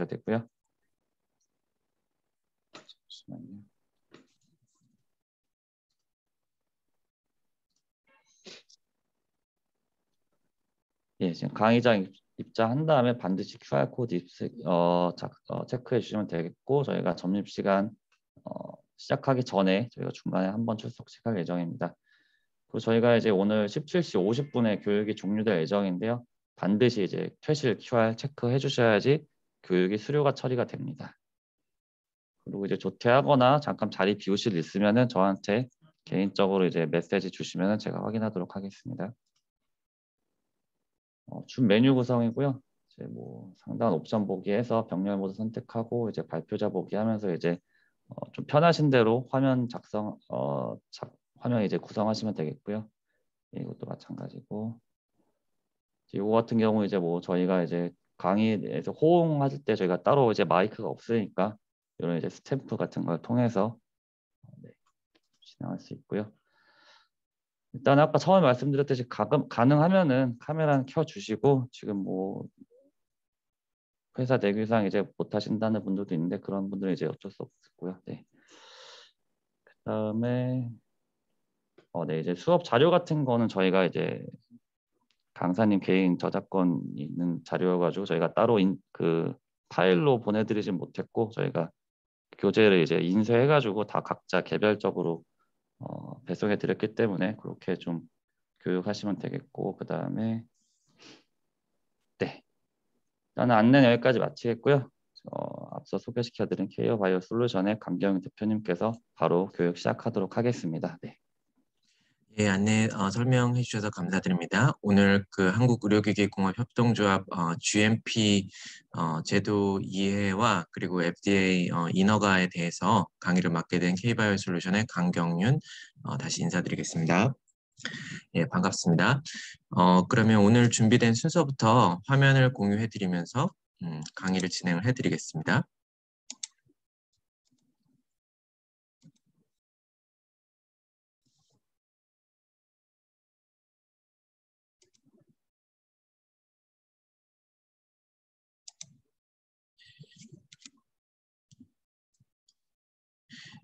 되고요. 잠시만요. 예, 지금 강의장 입장한 다음에 반드시 QR코드 체크해 주시면 되겠고, 저희가 점심시간 시작하기 전에 저희가 중간에 한번 출석할 예정입니다. 그리고 저희가 이제 오늘 17시 50분에 교육이 종료될 예정인데요. 반드시 이제 퇴실 QR 체크해 주셔야지 교육이 수료가 처리가 됩니다. 그리고 이제 조퇴하거나 잠깐 자리 비우실 일 있으면은 저한테 개인적으로 이제 메시지 주시면은 제가 확인하도록 하겠습니다. 준 메뉴 구성이고요. 이제 뭐 상단 옵션 보기 해서 병렬 모드 선택하고 이제 발표자 보기 하면서 이제 좀 편하신 대로 화면 화면 이제 구성하시면 되겠고요. 이것도 마찬가지고 이거 같은 경우 이제 뭐 저희가 이제 강의에서 호응하실 때 저희가 따로 이제 마이크가 없으니까 이런 이제 스탬프 같은 걸 통해서 네, 진행할 수 있고요. 일단 아까 처음에 말씀드렸듯이 가능하면은 카메라는 켜주시고 지금 뭐 회사 내규상 이제 못 하신다는 분들도 있는데 그런 분들은 이제 어쩔 수 없고요. 네. 그다음에 네 이제 수업 자료 같은 거는 저희가 이제 강사님 개인 저작권 있는 자료여가지고 저희가 따로 그 파일로 보내드리진 못했고 저희가 교재를 이제 인쇄해가지고 다 각자 개별적으로 배송해드렸기 때문에 그렇게 좀 교육하시면 되겠고 그다음에 네 일단은 안내는 여기까지 마치겠고요. 앞서 소개시켜드린 케이어 바이오 솔루션의 강경 대표님께서 바로 교육 시작하도록 하겠습니다. 네. 예, 안내 설명해 주셔서 감사드립니다. 오늘 그 한국의료기기공업협동조합 GMP 제도 이해와 그리고 FDA 인허가에 대해서 강의를 맡게 된 K바이오 솔루션의 강경윤 다시 인사드리겠습니다. 예, 반갑습니다. 그러면 오늘 준비된 순서부터 화면을 공유해 드리면서 강의를 진행을 해 드리겠습니다.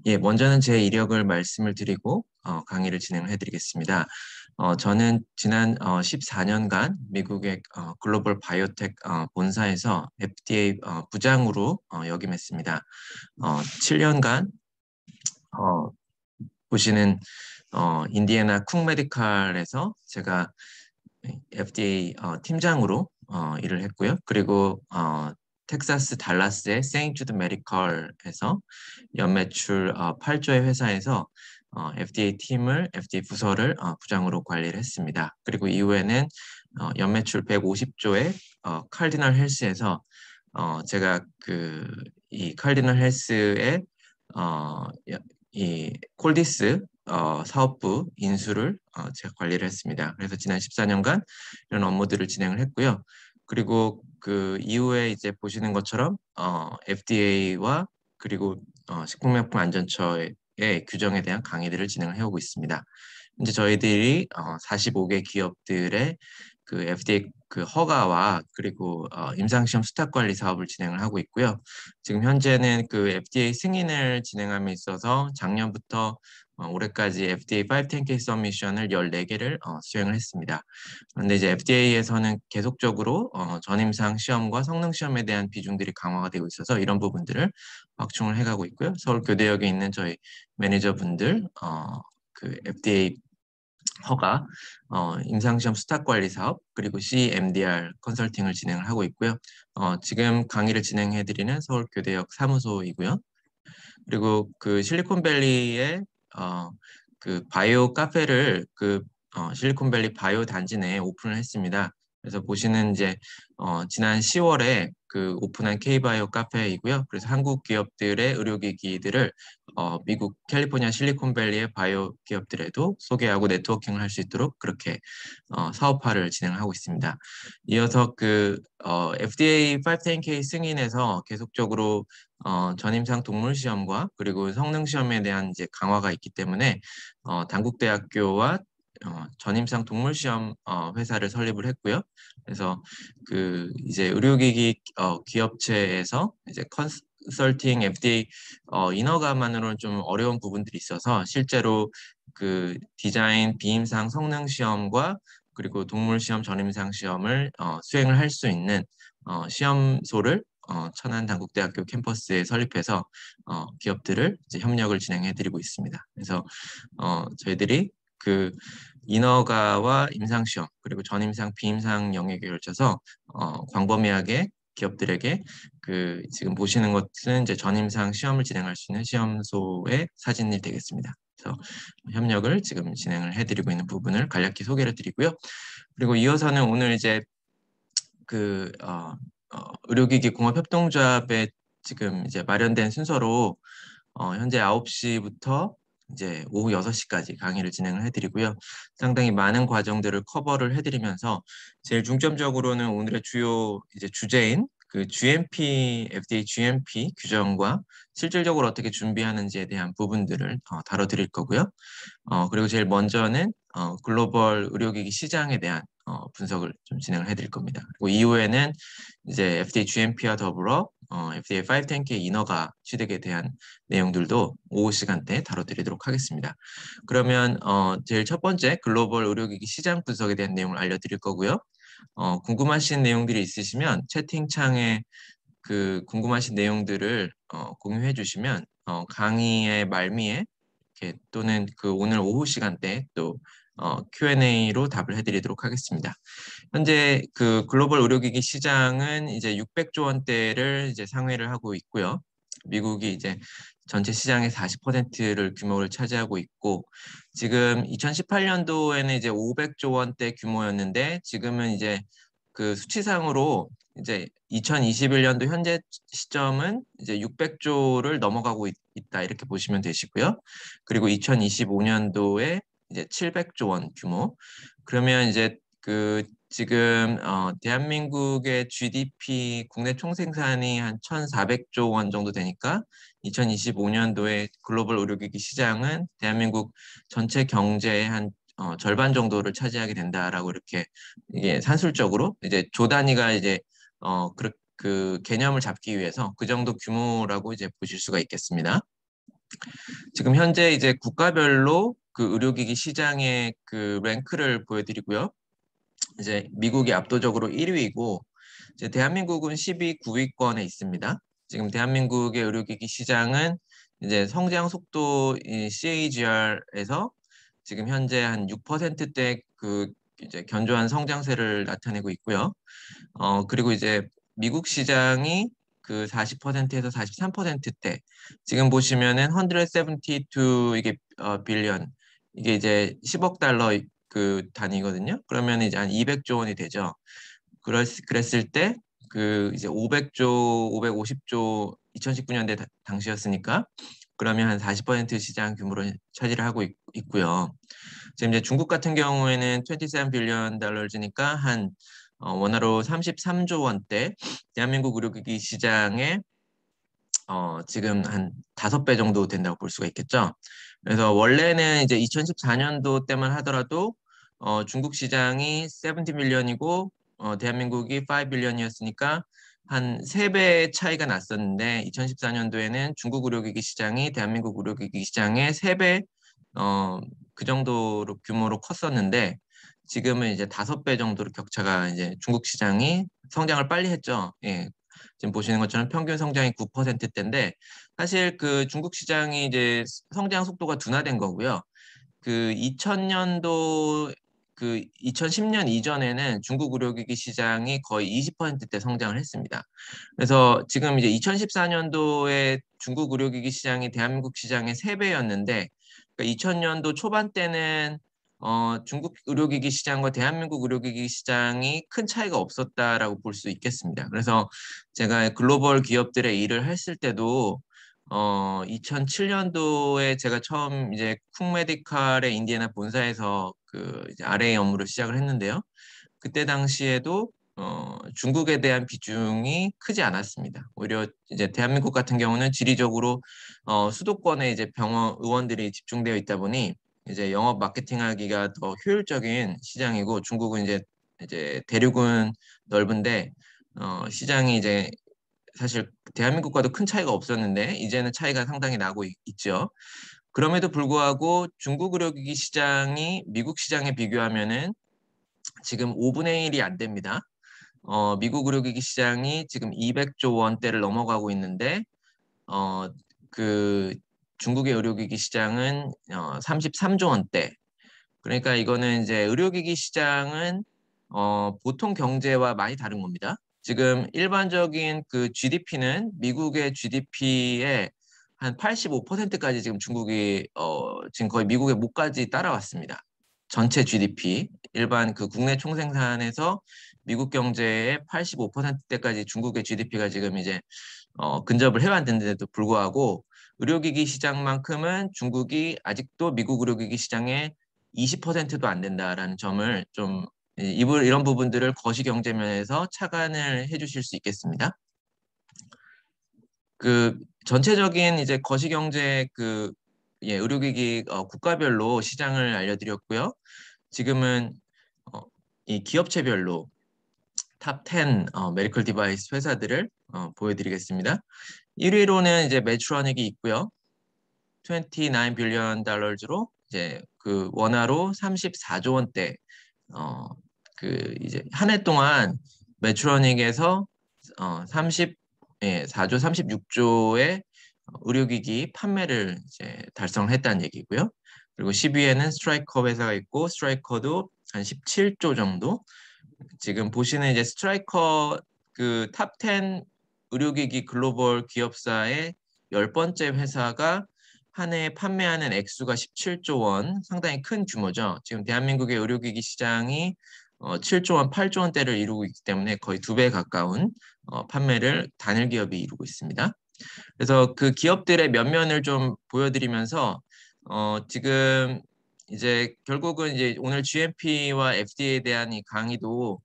예, 먼저는 제 이력을 말씀을 드리고 강의를 진행을 해드리겠습니다. 저는 지난 14년간 미국의 글로벌 바이오텍 본사에서 FDA 부장으로 역임했습니다. 7년간 보시는 인디애나 쿡 메디칼에서 제가 FDA 팀장으로 일을 했고요. 그리고 텍사스 달라스의 세인트 주드 메디컬에서 연매출 8조의 회사에서 FDA 팀을 FDA 부서를 부장으로 관리를 했습니다. 그리고 이후에는 연매출 150조의 칼디널 헬스에서 제가 이 칼디널 헬스의 이 콜디스 사업부 인수를 제가 관리를 했습니다. 그래서 지난 14년간 이런 업무들을 진행을 했고요. 그리고 그 이후에 이제 보시는 것처럼 FDA와 그리고 식품의약품안전처의 규정에 대한 강의들을 진행을 해오고 있습니다. 이제 저희들이 45개 기업들의 그 FDA 그 허가와 그리고 임상시험 수탁 관리 사업을 진행을 하고 있고요. 지금 현재는 그 FDA 승인을 진행함에 있어서 작년부터 올해까지 FDA 510K 서미션을 14개를 수행을 했습니다. 그런데 이제 FDA에서는 계속적으로 전임상 시험과 성능 시험에 대한 비중들이 강화가 되고 있어서 이런 부분들을 확충을 해가고 있고요. 서울교대역에 있는 저희 매니저분들 그 FDA 허가, 임상시험 수탁관리 사업, 그리고 CMDR 컨설팅을 진행을 하고 있고요. 지금 강의를 진행해드리는 서울교대역 사무소이고요. 그리고 그 실리콘밸리의 그 바이오 카페를 실리콘밸리 바이오 단지 내에 오픈을 했습니다. 그래서 보시는 이제 지난 10월에 그 오픈한 K바이오 카페이고요. 그래서 한국 기업들의 의료기기들을 미국 캘리포니아 실리콘밸리의 바이오 기업들에도 소개하고 네트워킹을 할 수 있도록 그렇게 사업화를 진행하고 있습니다. 이어서 그 FDA 510K 승인에서 계속적으로 전임상 동물 시험과 그리고 성능 시험에 대한 이제 강화가 있기 때문에 단국대학교와 전임상 동물 시험 회사를 설립을 했고요. 그래서 그 이제 의료기기 기업체에서 이제 컨설팅 FDA 인허가만으로는 좀 어려운 부분들이 있어서 실제로 그 디자인 비임상 성능 시험과 그리고 동물 시험 전임상 시험을 수행을 할 수 있는 시험소를 천안단국대학교 캠퍼스에 설립해서 기업들을 이제 협력을 진행해드리고 있습니다. 그래서 저희들이 그 인허가와 임상시험 그리고 전임상 비임상 영역에 걸쳐서 광범위하게 기업들에게 그 지금 보시는 것은 이제 전임상 시험을 진행할 수 있는 시험소의 사진이 되겠습니다. 그래서 협력을 지금 진행을 해드리고 있는 부분을 간략히 소개를 드리고요. 그리고 이어서는 오늘 이제 그 의료기기 공업협동조합에 지금 이제 마련된 순서로 현재 9시부터 이제 오후 6시까지 강의를 진행을 해드리고요. 상당히 많은 과정들을 커버를 해드리면서 제일 중점적으로는 오늘의 주요 이제 주제인 그 GMP, FDA GMP 규정과 실질적으로 어떻게 준비하는지에 대한 부분들을 다뤄드릴 거고요. 그리고 제일 먼저는 글로벌 의료기기 시장에 대한 분석을 좀 진행을 해드릴 겁니다. 그리고 이후에는 이제 FDA GMP와 더불어 FDA 510K 인허가 취득에 대한 내용들도 오후 시간대 다뤄드리도록 하겠습니다. 그러면 제일 첫 번째 글로벌 의료기기 시장 분석에 대한 내용을 알려드릴 거고요. 궁금하신 내용들이 있으시면 채팅창에 그 궁금하신 내용들을 공유해 주시면 강의의 말미에 이렇게 또는 그 오늘 오후 시간대 또 Q&A로 답을 해드리도록 하겠습니다. 현재 그 글로벌 의료기기 시장은 이제 600조 원대를 이제 상회를 하고 있고요. 미국이 이제 전체 시장의 40%를 규모를 차지하고 있고 지금 2018년도에는 이제 500조 원대 규모였는데 지금은 이제 그 수치상으로 이제 2021년도 현재 시점은 이제 600조를 넘어가고 있다 이렇게 보시면 되시고요. 그리고 2025년도에 이제 700조 원 규모. 그러면 이제 그 지금 대한민국의 GDP 국내 총생산이 한 1,400조 원 정도 되니까 2025년도에 글로벌 의료기기 시장은 대한민국 전체 경제의 한 절반 정도를 차지하게 된다라고 이렇게 이게 산술적으로 이제 조 단위가 이제 그 개념을 잡기 위해서 그 정도 규모라고 이제 보실 수가 있겠습니다. 지금 현재 이제 국가별로 그 의료기기 시장의 그 랭크를 보여드리고요. 이제 미국이 압도적으로 1위이고 이제 대한민국은 12, 9위권에 있습니다. 지금 대한민국의 의료기기 시장은 이제 성장 속도 CAGR에서 지금 현재 한 6%대 그 이제 견조한 성장세를 나타내고 있고요. 그리고 이제 미국 시장이 그 40%에서 43%대 지금 보시면은 172 이게 빌리언 이게 이제 10억 달러 그 단위거든요. 그러면 이제 한 200조 원이 되죠. 그랬을 때 그 이제 500조, 550조 2019년대 당시였으니까 그러면 한 40% 시장 규모를 차지를 하고 있고요. 지금 이제 중국 같은 경우에는 27 빌리언 달러즈니까 한 원화로 33조 원대 대한민국 의료기기 시장에 지금 한 5배 정도 된다고 볼 수가 있겠죠. 그래서 원래는 이제 2014년도 때만 하더라도 중국 시장이 70 빌리언이고 대한민국이 5 빌리언이었으니까 한 3배 차이가 났었는데 2014년도에는 중국 의료기기 시장이 대한민국 의료기기 시장의 3배 그 정도로 규모로 컸었는데 지금은 이제 5배 정도로 격차가 이제 중국 시장이 성장을 빨리 했죠. 예. 지금 보시는 것처럼 평균 성장이 9%대인데 사실 그 중국 시장이 이제 성장 속도가 둔화된 거고요. 그 2000년도 그 2010년 이전에는 중국 의료기기 시장이 거의 20%대 성장을 했습니다. 그래서 지금 이제 2014년도에 중국 의료기기 시장이 대한민국 시장의 3배였는데 그러니까 2000년도 초반 때는 중국 의료기기 시장과 대한민국 의료기기 시장이 큰 차이가 없었다라고 볼 수 있겠습니다. 그래서 제가 글로벌 기업들의 일을 했을 때도 2007년도에 제가 처음 이제 쿵메디칼의 인디애나 본사에서 그 이제 RA 업무를 시작을 했는데요. 그때 당시에도 중국에 대한 비중이 크지 않았습니다. 오히려 이제 대한민국 같은 경우는 지리적으로 수도권에 이제 병원 의원들이 집중되어 있다 보니 이제 영업 마케팅하기가 더 효율적인 시장이고 중국은 이제 대륙은 넓은데 시장이 이제 사실 대한민국과도 큰 차이가 없었는데 이제는 차이가 상당히 나고 있죠. 그럼에도 불구하고 중국 의료기기 시장이 미국 시장에 비교하면은 지금 5분의 1이 안 됩니다. 미국 의료기기 시장이 지금 200조 원대를 넘어가고 있는데 어, 그 중국의 의료기기 시장은 33조 원대. 그러니까 이거는 이제 의료기기 시장은 보통 경제와 많이 다른 겁니다. 지금 일반적인 그 GDP는 미국의 GDP의 한 85%까지 지금 중국이 지금 거의 미국의 목까지 따라왔습니다. 전체 GDP 일반 그 국내 총생산에서 미국 경제의 85%대까지 중국의 GDP가 지금 이제 근접을 해왔는데도 불구하고 의료기기 시장만큼은 중국이 아직도 미국 의료기기 시장의 20%도 안 된다라는 점을 좀 이런 부분들을 거시경제 면에서 착안을 해주실 수 있겠습니다. 그 전체적인 이제 거시경제 그 의료기기 국가별로 시장을 알려드렸고요. 지금은 이 기업체별로 탑 10 메디컬 디바이스 회사들을 보여드리겠습니다. 1위로는 이제 메트로닉이 있고요. 29 빌리언 달러로 이제 그 원화로 34조 원대 그 이제 한 해 동안 메트로닉에서 4조 36조의 의료기기 판매를 이제 달성했다는 얘기고요. 그리고 10위에는 스트라이커 회사가 있고 스트라이커도 한 17조 정도. 지금 보시는 이제 스트라이커 그 탑 10 의료기기 글로벌 기업사의 10번째 회사가 한 해에 판매하는 액수가 17조 원, 상당히 큰 규모죠. 지금 대한민국의 의료기기 시장이 7조 원, 8조 원대를 이루고 있기 때문에 거의 2배 가까운 판매를 단일 기업이 이루고 있습니다. 그래서 그 기업들의 면면을 좀 보여드리면서 지금 이제 결국은 이제 오늘 GMP와 FDA에 대한 이 강의도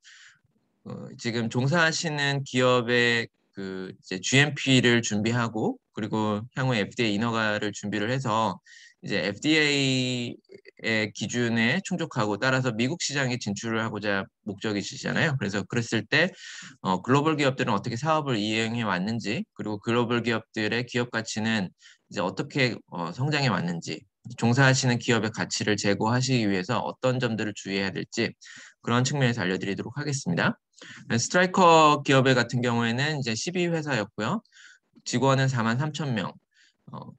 지금 종사하시는 기업의 그 이제 GMP를 준비하고 그리고 향후에 FDA 인허가를 준비를 해서 이제 FDA의 기준에 충족하고 따라서 미국 시장에 진출을 하고자 목적이시잖아요. 그래서 그랬을 때 글로벌 기업들은 어떻게 사업을 이행해 왔는지 그리고 글로벌 기업들의 기업 가치는 이제 어떻게 성장해 왔는지 종사하시는 기업의 가치를 제고하시기 위해서 어떤 점들을 주의해야 될지 그런 측면에서 알려드리도록 하겠습니다. 스트라이커 기업의 같은 경우에는 이제 12회사였고요. 직원은 43,000명.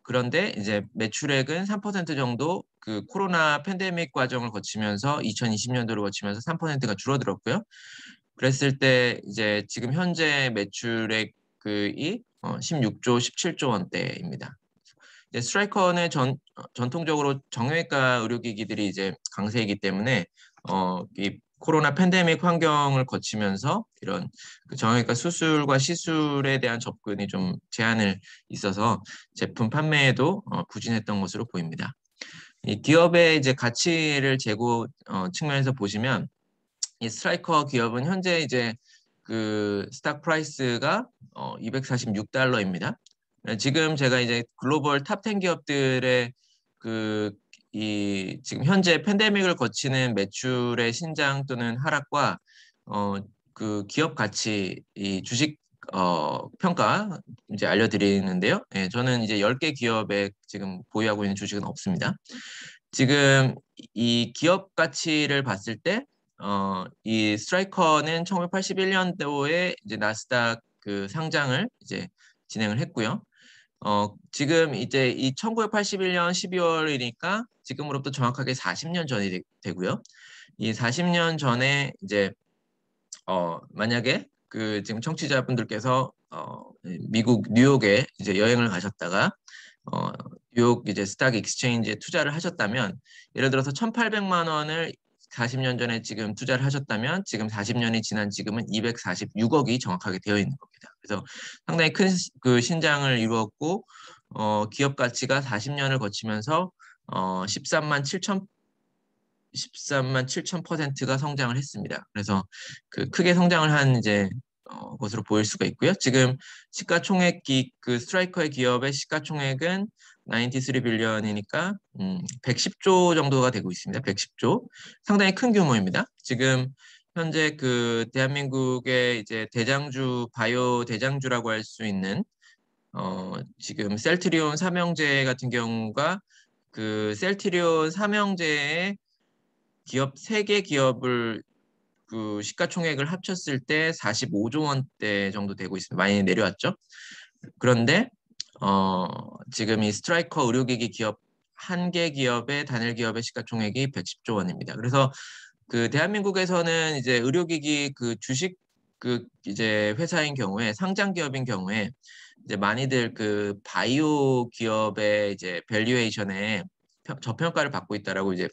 그런데 이제 매출액은 3% 정도 그 코로나 팬데믹 과정을 거치면서 2020년도를 거치면서 3%가 줄어들었고요. 그랬을 때 이제 지금 현재 매출액이 16조, 17조 원대입니다. 이제 스트라이커는 전통적으로 정형외과 의료기기들이 이제 강세이기 때문에 이 코로나 팬데믹 환경을 거치면서 이런 그 정형외과 수술과 시술에 대한 접근이 좀 제한을 있어서 제품 판매에도 부진했던 것으로 보입니다. 이 기업의 이제 가치를 재고 측면에서 보시면 이 스트라이커 기업은 현재 이제 그 스탁 프라이스가 246달러입니다. 지금 제가 이제 글로벌 탑 10 기업들의 그 이 지금 현재 팬데믹을 거치는 매출의 신장 또는 하락과 그 기업 가치 이 주식 평가 이제 알려드리는데요. 예, 저는 이제 10개 기업에 지금 보유하고 있는 주식은 없습니다. 지금 이 기업 가치를 봤을 때 이 스트라이커는 1981년도에 이제 나스닥 그 상장을 이제 진행을 했고요. 지금 이제 이 1981년 12월이니까 지금으로부터 정확하게 40년 전이 되고요. 이 40년 전에 이제 만약에 그 지금 청취자분들께서 미국 뉴욕에 이제 여행을 가셨다가 뉴욕 이제 스탁 익스체인지에 투자를 하셨다면 예를 들어서 1,800만 원을 40년 전에 지금 투자를 하셨다면 지금 40년이 지난 지금은 246억이 정확하게 되어 있는 겁니다. 그래서 상당히 큰 그 신장을 이루었고 기업 가치가 40년을 거치면서 13만 7천 퍼센트가 성장을 했습니다. 그래서 그 크게 성장을 한 이제 것으로 보일 수가 있고요. 지금 시가총액 그 스트라이커의 기업의 시가총액은 93 빌리언이니까 110조 정도가 되고 있습니다. 110조. 상당히 큰 규모입니다. 지금 현재 그 대한민국의 이제 대장주, 바이오 대장주라고 할 수 있는 지금 셀트리온 삼형제 같은 경우가 그 셀트리온 삼형제의 기업 3개 기업을 그 시가총액을 합쳤을 때 45조 원대 정도 되고 있습니다. 많이 내려왔죠. 그런데 지금 이 스트라이커 의료기기 기업 한 개 기업의 단일 기업의 시가총액이 110조 원입니다. 그래서 그 대한민국에서는 이제 의료기기 그 주식 그 이제 회사인 경우에 상장 기업인 경우에 이제 많이들 그 바이오 기업의 이제 밸류에이션에 저평가를 받고 있다라고 이제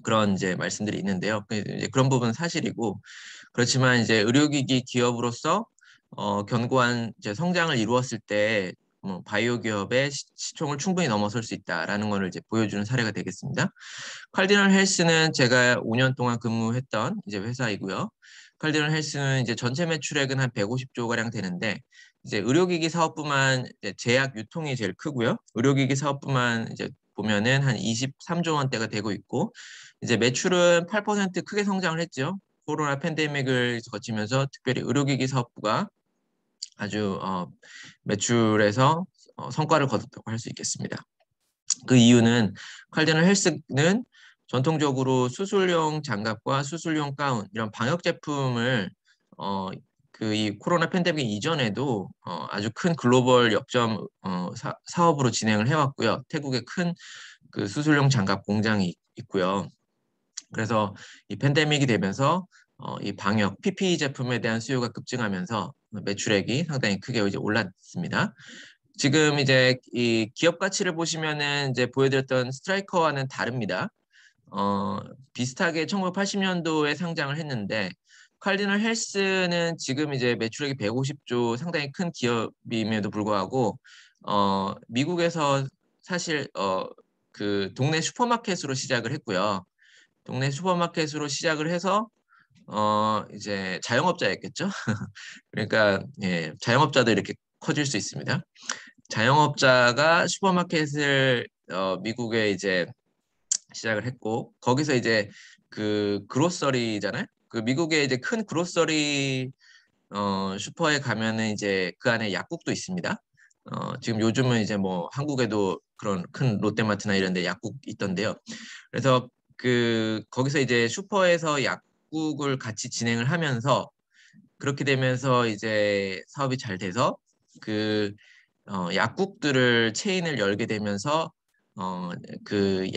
그런 이제 말씀들이 있는데요. 이제 그런 부분은 사실이고 그렇지만 이제 의료기기 기업으로서 견고한 이제 성장을 이루었을 때 바이오 기업의 시총을 충분히 넘어설 수 있다라는 것을 이제 보여주는 사례가 되겠습니다. 칼디널 헬스는 제가 5년 동안 근무했던 이제 회사이고요. 칼디널 헬스는 이제 전체 매출액은 한 150조 가량 되는데 이제 의료기기 사업부만 이제 제약 유통이 제일 크고요. 의료기기 사업부만 이제 보면은 한 23조 원대가 되고 있고 이제 매출은 8% 크게 성장을 했죠. 코로나 팬데믹을 거치면서 특별히 의료기기 사업부가 아주 매출에서 성과를 거뒀다고 할 수 있겠습니다. 그 이유는 칼디널 헬스는 전통적으로 수술용 장갑과 수술용 가운 이런 방역 제품을 그 이 코로나 팬데믹 이전에도 아주 큰 글로벌 역점 사업으로 진행을 해왔고요. 태국에 큰 그 수술용 장갑 공장이 있고요. 그래서 이 팬데믹이 되면서 이 방역 PPE 제품에 대한 수요가 급증하면서 매출액이 상당히 크게 이제 올랐습니다. 지금 이제 이 기업 가치를 보시면은 이제 보여드렸던 스트라이커와는 다릅니다. 비슷하게 1980년도에 상장을 했는데 칼디널 헬스는 지금 이제 매출액이 150조 상당히 큰 기업임에도 불구하고 미국에서 사실 그 동네 슈퍼마켓으로 시작을 했고요. 동네 슈퍼마켓으로 시작을 해서 이제 자영업자였겠죠. 그러니까 예, 자영업자도 이렇게 커질 수 있습니다. 자영업자가 슈퍼마켓을 미국에 이제 시작을 했고 거기서 이제 그 그로서리잖아요. 그 미국에 이제 큰 그로서리 슈퍼에 가면은 이제 그 안에 약국도 있습니다. 지금 요즘은 이제 뭐 한국에도 그런 큰 롯데마트나 이런 데 약국 있던데요. 그래서 그 거기서 이제 슈퍼에서 약국을 같이 진행을 하면서 그렇게 되면서 이제 사업이 잘 돼서 그 약국들을 체인을 열게 되면서 그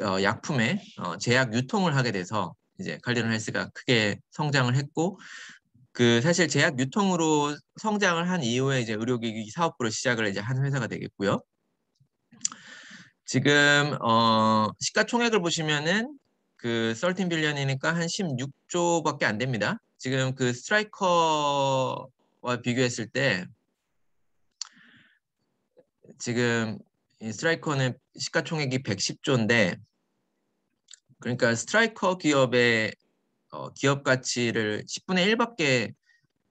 약품의 제약 유통을 하게 돼서 이제 칼디널 헬스가 크게 성장을 했고 그 사실 제약 유통으로 성장을 한 이후에 이제 의료기기 사업부로 시작을 이제 한 회사가 되겠고요. 지금 시가총액을 보시면은 그 13 빌리언이니까 한 16조밖에 안 됩니다. 지금 그 스트라이커와 비교했을 때 지금 이 스트라이커는 시가총액이 110조인데 그러니까 스트라이커 기업의 기업 가치를 10분의 1밖에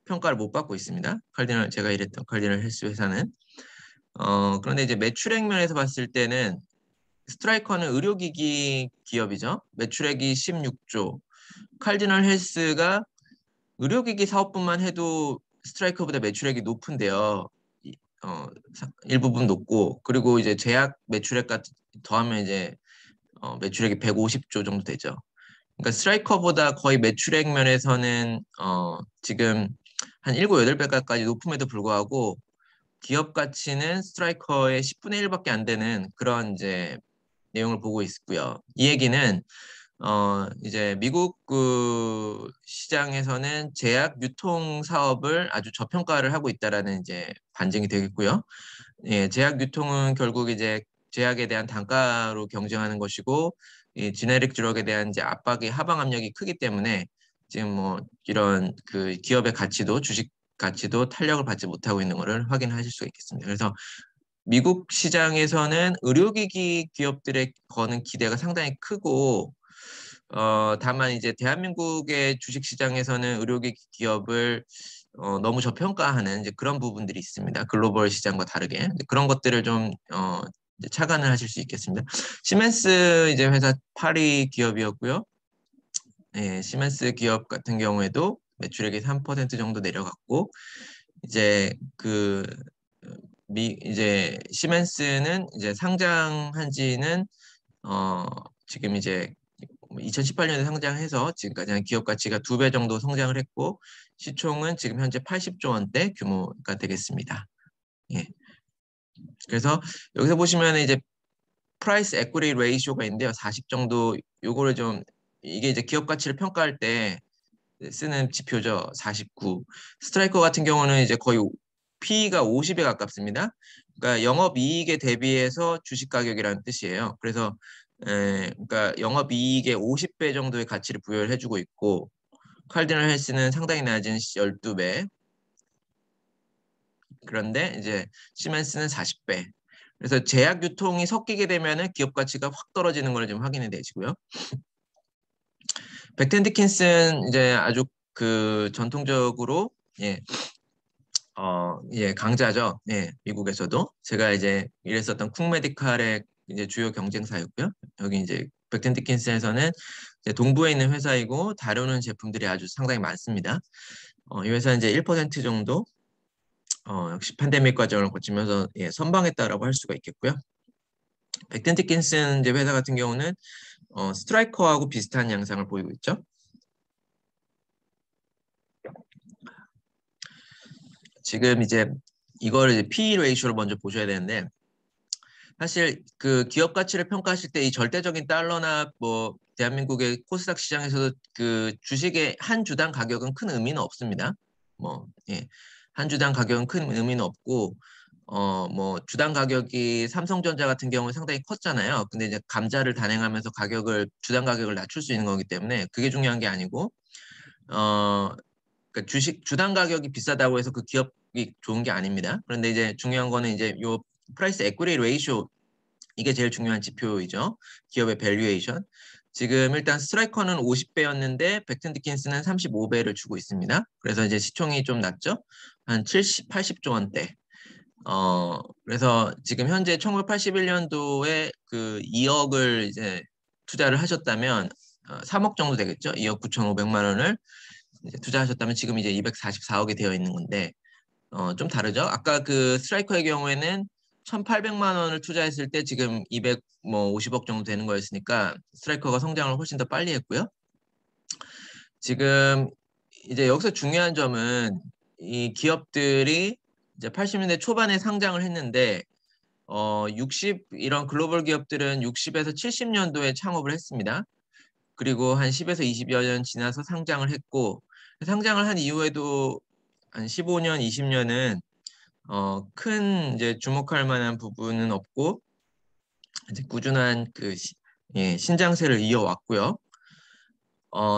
평가를 못 받고 있습니다. 칼디널 제가 일했던 칼디널 헬스 회사는 그런데 이제 매출액 면에서 봤을 때는 스트라이커는 의료기기 기업이죠. 매출액이 16조. 칼디널 헬스가 의료기기 사업뿐만 해도 스트라이커보다 매출액이 높은데요. 일부분 높고 그리고 이제 제약 매출액까지 더하면 이제 매출액이 150조 정도 되죠. 그러니까 스트라이커보다 거의 매출액 면에서는 지금 한 7, 8배까지 높음에도 불구하고 기업 가치는 스트라이커의 10분의 1밖에 안 되는 그런 이제 내용을 보고 있고요. 이 얘기는 이제 미국 그 시장에서는 제약 유통 사업을 아주 저평가를 하고 있다라는 이제 반증이 되겠고요. 예, 제약 유통은 결국 이제 제약에 대한 단가로 경쟁하는 것이고 이 지네릭 드럭에 대한 이제 압박이 하방 압력이 크기 때문에 지금 뭐 이런 그 기업의 가치도 주식 가치도 탄력을 받지 못하고 있는 것을 확인하실 수가 있겠습니다. 그래서 미국 시장에서는 의료기기 기업들의 거는 기대가 상당히 크고 다만 이제 대한민국의 주식 시장에서는 의료기기 기업을 너무 저평가하는 이제 그런 부분들이 있습니다. 글로벌 시장과 다르게 그런 것들을 좀 이제 차관을 하실 수 있겠습니다. 시멘스 이제 회사 파리 기업이었고요. 예, 시멘스 기업 같은 경우에도 매출액이 3% 정도 내려갔고 이제 이제 시멘스는 이제 상장한 지는 지금 이제 2018년에 상장해서 지금까지 한 기업 가치가 2배 정도 성장을 했고 시총은 지금 현재 80조 원대 규모가 되겠습니다. 예. 그래서 여기서 보시면 이제 프라이스 에quity 레이쇼가 있는데요. 40 정도 요거를 좀 이게 이제 기업 가치를 평가할 때 쓰는 지표죠. 49. 스트라이커 같은 경우는 이제 거의 P가 50에 가깝습니다. 그러니까 영업이익에 대비해서 주식 가격이라는 뜻이에요. 그래서 그러니까 영업이익의 50배 정도의 가치를 부여를 해주고 있고 칼디널 헬스는 상당히 낮은 12배. 그런데 이제 시멘스는 40배. 그래서 제약 유통이 섞이게 되면은 기업 가치가 확 떨어지는 걸 좀 확인이 되시고요. 백텐디킨슨 이제 아주 전통적으로 강자죠. 예, 미국에서도 제가 이제 일했었던 쿵 메디칼의 이제 주요 경쟁사였고요. 여기 이제 백텐디킨슨에서는 이제 동부에 있는 회사이고 다루는 제품들이 아주 상당히 많습니다. 이 회사는 이제 1% 정도 역시 팬데믹 과정을 거치면서 선방했다라고 할 수가 있겠고요. 백텐디킨슨 이제 회사 같은 경우는 스트라이커하고 비슷한 양상을 보이고 있죠. 지금 이제 이걸 이제 P 레이쇼를 먼저 보셔야 되는데 사실 그 기업 가치를 평가하실 때 이 절대적인 달러나 뭐 대한민국의 코스닥 시장에서도 그 주식의 한 주당 가격은 큰 의미는 없습니다. 한 주당 가격은 큰 의미는 없고 뭐 주당 가격이 삼성전자 같은 경우는 상당히 컸잖아요. 근데 이제 감자를 단행하면서 주당 가격을 낮출 수 있는 거기 때문에 그게 중요한 게 아니고 그러니까 주당 가격이 비싸다고 해서 그 기업이 좋은 게 아닙니다. 그런데 이제 중요한 거는 이제 요 프라이스 에quity 레이쇼 이게 제일 중요한 지표이죠. 기업의 밸류에이션. 지금 일단 스트라이커는 50배였는데 백텐디킨스는 35배를 주고 있습니다. 그래서 이제 시총이 좀 낮죠. 한 70, 80조 원대. 그래서 지금 현재 1981년도에 그 2억을 이제 투자를 하셨다면 3억 정도 되겠죠. 2억 9,500만 원을 이제 투자하셨다면 지금 이제 244억이 되어 있는 건데 좀 다르죠. 아까 그 스트라이커의 경우에는 1,800만 원을 투자했을 때 지금 250억 정도 되는 거였으니까 스트라이커가 성장을 훨씬 더 빨리 했고요. 지금 이제 여기서 중요한 점은 이 기업들이 이제 80년대 초반에 상장을 했는데 이런 글로벌 기업들은 60에서 70년도에 창업을 했습니다. 그리고 한 10에서 20여 년 지나서 상장을 했고 상장을 한 이후에도 한 15년, 20년은 큰 이제 주목할 만한 부분은 없고 이제 꾸준한 신장세를 이어왔고요.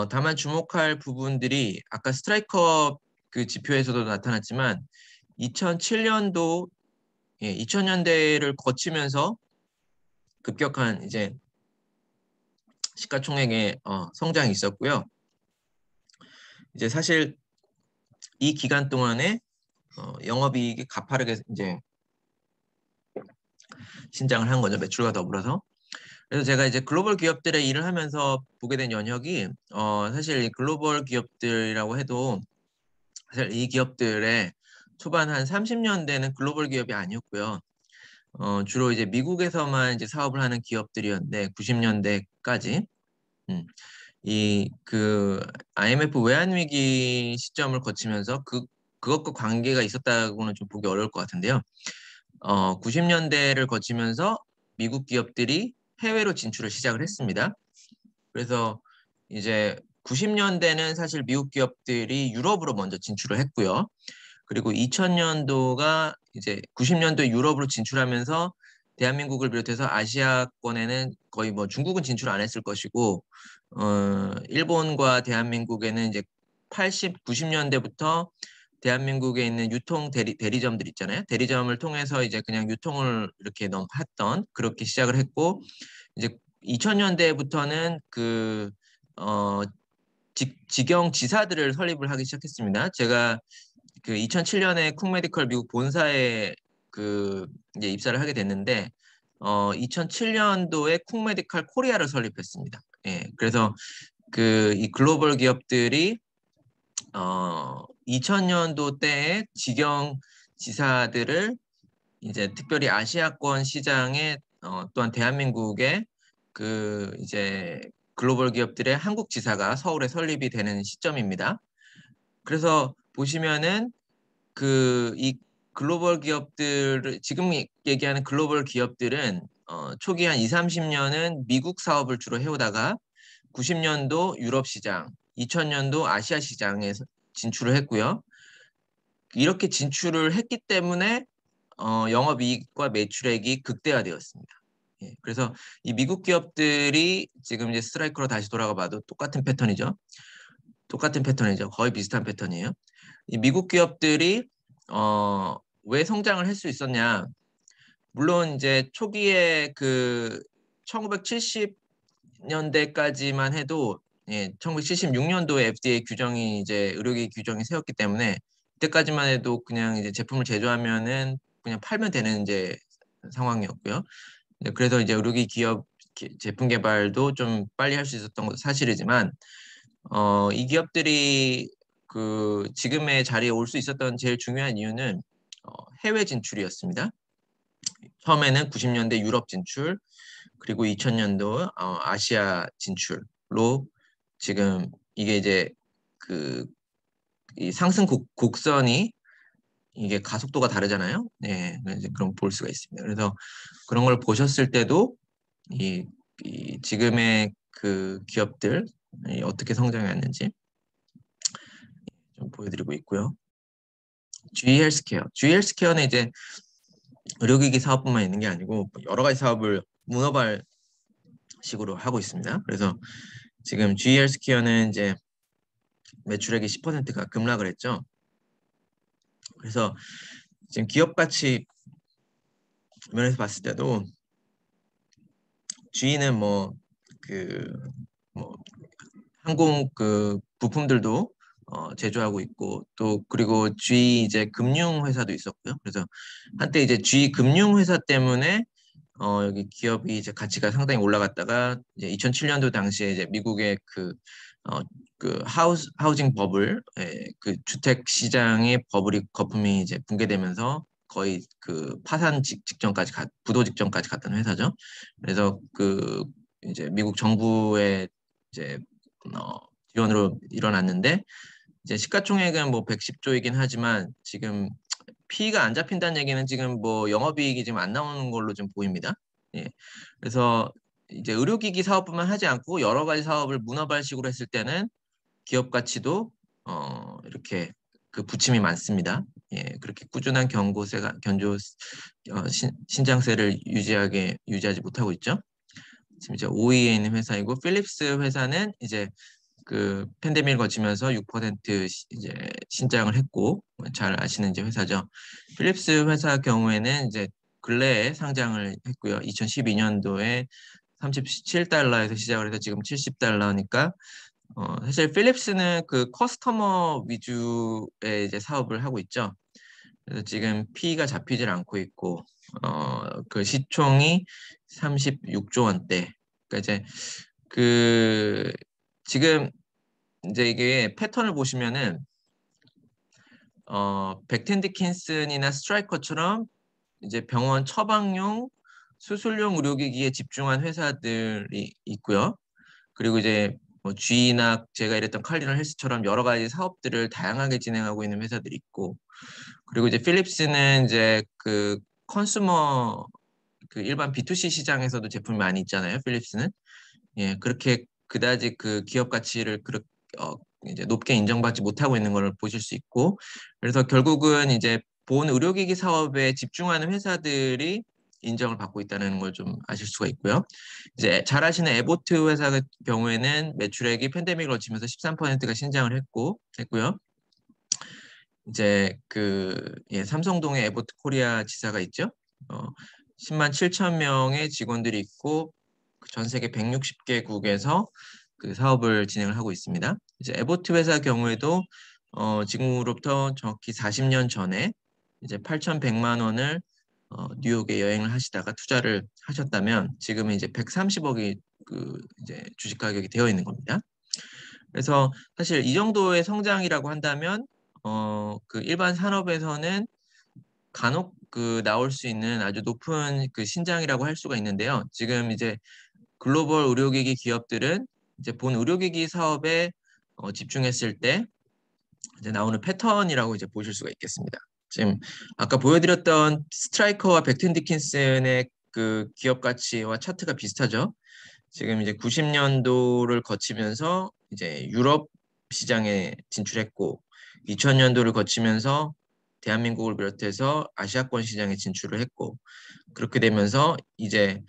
다만 주목할 부분들이 아까 스트라이커 그 지표에서도 나타났지만 2007년도 2000년대를 거치면서 급격한 이제 시가총액의 성장이 있었고요. 이제 사실 이 기간 동안에 영업이익이 가파르게 이제 신장을 한 거죠. 매출과 더불어서. 그래서 제가 이제 글로벌 기업들의 일을 하면서 보게 된 연혁이 사실 이 글로벌 기업들이라고 해도 사실 이 기업들의 초반 한 30년대는 글로벌 기업이 아니었고요. 주로 이제 미국에서만 이제 사업을 하는 기업들이었는데 90년대까지 이 그 IMF 외환 위기 시점을 거치면서 그것과 관계가 있었다고는 좀 보기 어려울 것 같은데요. 90년대를 거치면서 미국 기업들이 해외로 진출을 시작을 했습니다. 그래서 이제 90년대는 사실 미국 기업들이 유럽으로 먼저 진출을 했고요. 그리고 2000년도가 이제 90년도 유럽으로 진출하면서 대한민국을 비롯해서 아시아권에는 거의 뭐 중국은 진출 안 했을 것이고 일본과 대한민국에는 이제 80, 90년대부터 대한민국에 있는 유통 대리점들 있잖아요. 대리점을 통해서 이제 그냥 유통을 이렇게 했던 그렇게 시작을 했고 이제 2000년대부터는 직영 지사들을 설립을 하기 시작했습니다. 제가 그 2007년에 쿡 메디컬 미국 본사에 그 이제 입사를 하게 됐는데 2007년도에 쿡 메디컬 코리아를 설립했습니다. 예, 그래서 그 이 글로벌 기업들이 2000년도 때에 직영 지사들을 이제 특별히 아시아권 시장에 또한 대한민국의 그 이제 글로벌 기업들의 한국 지사가 서울에 설립이 되는 시점입니다. 그래서 보시면은 그 이 글로벌 기업들 지금 얘기하는 글로벌 기업들은 초기 한 2, 30년은 미국 사업을 주로 해오다가 90년도 유럽 시장, 2000년도 아시아 시장에 진출을 했고요. 이렇게 진출을 했기 때문에 영업이익과 매출액이 극대화되었습니다. 예, 그래서 이 미국 기업들이 지금 이제 스트라이크로 다시 돌아가 봐도 똑같은 패턴이죠. 똑같은 패턴이죠. 거의 비슷한 패턴이에요. 이 미국 기업들이 왜 성장을 할 수 있었냐? 물론 이제 초기에 그 1970년대까지만 해도 예, 1976년도에 FDA 규정이 이제 의료기 규정이 세웠기 때문에 그때까지만 해도 그냥 이제 제품을 제조하면은 그냥 팔면 되는 이제 상황이었고요. 그래서 이제 의료기 기업 제품 개발도 좀 빨리 할 수 있었던 것도 사실이지만 이 기업들이 그 지금의 자리에 올 수 있었던 제일 중요한 이유는 해외 진출이었습니다. 처음에는 90년대 유럽 진출, 그리고 2000년도 아시아 진출로 지금 이게 이제 그 이 상승 곡선이 이게 가속도가 다르잖아요. 네, 이제 그런 볼 수가 있습니다. 그래서 그런 걸 보셨을 때도 이 지금의 그 기업들 어떻게 성장했는지 좀 보여드리고 있고요. GE 헬스케어. GE 헬스케어는 이제 의료기기 사업뿐만 있는 게 아니고 여러 가지 사업을 문어발 식으로 하고 있습니다. 그래서 지금 GE 헬스케어는 이제 매출액이 10%가 급락을 했죠. 그래서 지금 기업 가치 면에서 봤을 때도 GE는 뭐 항공 그 부품들도 제조하고 있고 또 그리고 G 이제 금융 회사도 있었고요. 그래서 한때 이제 G 금융 회사 때문에 여기 기업이 이제 가치가 상당히 올라갔다가 이제 2007년도 당시에 이제 미국의 그 하우징 버블, 그 주택 시장의 버블이 거품이 이제 붕괴되면서 거의 그 파산 직전까지 부도 직전까지 갔던 회사죠. 그래서 그 이제 미국 정부의 이제 지원으로 일어났는데 이제 시가총액은 뭐 110조이긴 하지만 지금 P가 안 잡힌다는 얘기는 지금 뭐 영업이익이 지금 안 나오는 걸로 좀 보입니다. 예. 그래서 이제 의료기기 사업뿐만 하지 않고 여러 가지 사업을 문어발식으로 했을 때는 기업 가치도 이렇게 그 부침이 많습니다. 예, 그렇게 꾸준한 신장세를 유지하지 못하고 있죠. 지금 이제 5위에 있는 회사이고 필립스 회사는 이제 그 팬데믹을 거치면서 6% 이제 신장을 했고 잘 아시는 이제 회사죠. 필립스 회사 경우에는 이제 근래에 상장을 했고요. 2012년도에 37달러에서 시작을 해서 지금 70달러니까 사실 필립스는 그 커스터머 위주의 이제 사업을 하고 있죠. 그래서 지금 P가 잡히질 않고 있고 그 시총이 36조 원대. 그러니까 이제 그 지금 이제 이게 패턴을 보시면은 백텐 디킨슨이나 스트라이커처럼 이제 병원 처방용 수술용 의료기기에 집중한 회사들이 있고요. 그리고 이제 뭐 G나 제가 일했던 칼리널 헬스처럼 여러 가지 사업들을 다양하게 진행하고 있는 회사들이 있고, 그리고 이제 필립스는 이제 그 컨슈머 그 일반 B2C 시장에서도 제품이 많이 있잖아요. 필립스는 예 그렇게 그다지 그 기업 가치를 어, 이제 높게 인정받지 못하고 있는 걸 보실 수 있고, 그래서 결국은 이제 본 의료기기 사업에 집중하는 회사들이 인정을 받고 있다는 걸 좀 아실 수가 있고요. 이제 잘 아시는 에보트 회사 같은 경우에는 매출액이 팬데믹을 거치면서 13%가 신장을 했고요. 이제 그 삼성동에 에보트 코리아 지사가 있죠. 10만 7천 명의 직원들이 있고 전 세계 160개국에서 그 사업을 진행을 하고 있습니다. 이제 에보트 회사 경우에도 지금으로부터 정확히 40년 전에 이제 8,100만 원을 뉴욕에 여행을 하시다가 투자를 하셨다면 지금은 이제 130억이 그 이제 주식 가격이 되어 있는 겁니다. 그래서 사실 이 정도의 성장이라고 한다면 그 일반 산업에서는 간혹 그 나올 수 있는 아주 높은 그 신장이라고 할 수가 있는데요. 지금 이제 글로벌 의료기기 기업들은 이제 본 의료기기 사업에 집중했을 때 이제 나오는 패턴이라고 이제 보실 수가 있겠습니다. 지금 아까 보여드렸던 스트라이커와 벡튼 디킨슨의 그 기업 가치와 차트가 비슷하죠. 지금 이제 90년도를 거치면서 이제 유럽 시장에 진출했고 2000년도를 거치면서 대한민국을 비롯해서 아시아권 시장에 진출을 했고 그렇게 되면서 이제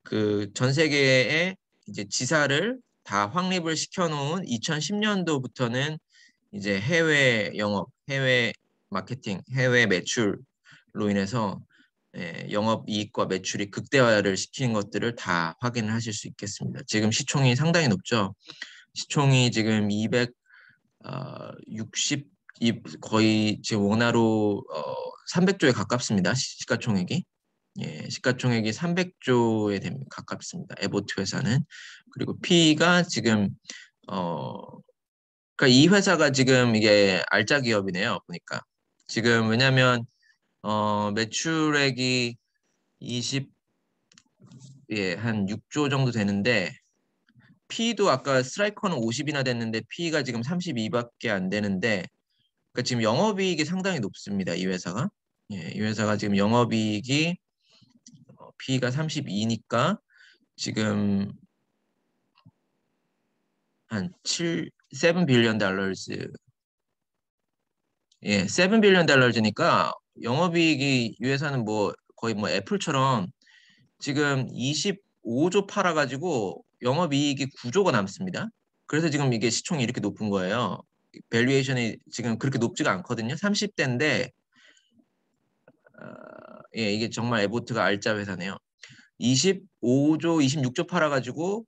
그 전 세계에 이제 지사를 다 확립을 시켜놓은 2010년도부터는 이제 해외 영업, 해외 마케팅, 해외 매출로 인해서 영업 이익과 매출이 극대화를 시키는 것들을 다 확인을 하실 수 있겠습니다. 지금 시총이 상당히 높죠. 시총이 지금 260, 거의 지금 원화로 300조에 가깝습니다. 시가총액이. 예, 시가총액이 300조에 가깝습니다. 에보트 회사는. 그리고 P가 지금 그러니까 이 회사가 지금 이게 알짜 기업이네요. 보니까 지금 왜냐하면 매출액이 20, 예, 한 6조 정도 되는데 P도 아까 스트라이커는 50이나 됐는데 P가 지금 32밖에 안 되는데 그러니까 지금 영업이익이 상당히 높습니다. 이 회사가. 예, 이 회사가 지금 영업이익이 P가 32니까 지금 한 7 빌리언 달러즈 예, 7 빌리언 달러즈니까 영업이익이 이 회사는 뭐 거의 뭐 애플처럼 지금 25조 팔아가지고 영업이익이 9조가 남습니다. 그래서 지금 이게 시총이 이렇게 높은 거예요. 밸류에이션이 지금 그렇게 높지가 않거든요. 30대인데 예, 이게 정말 에보트가 알짜 회사네요. 25조, 26조 팔아가지고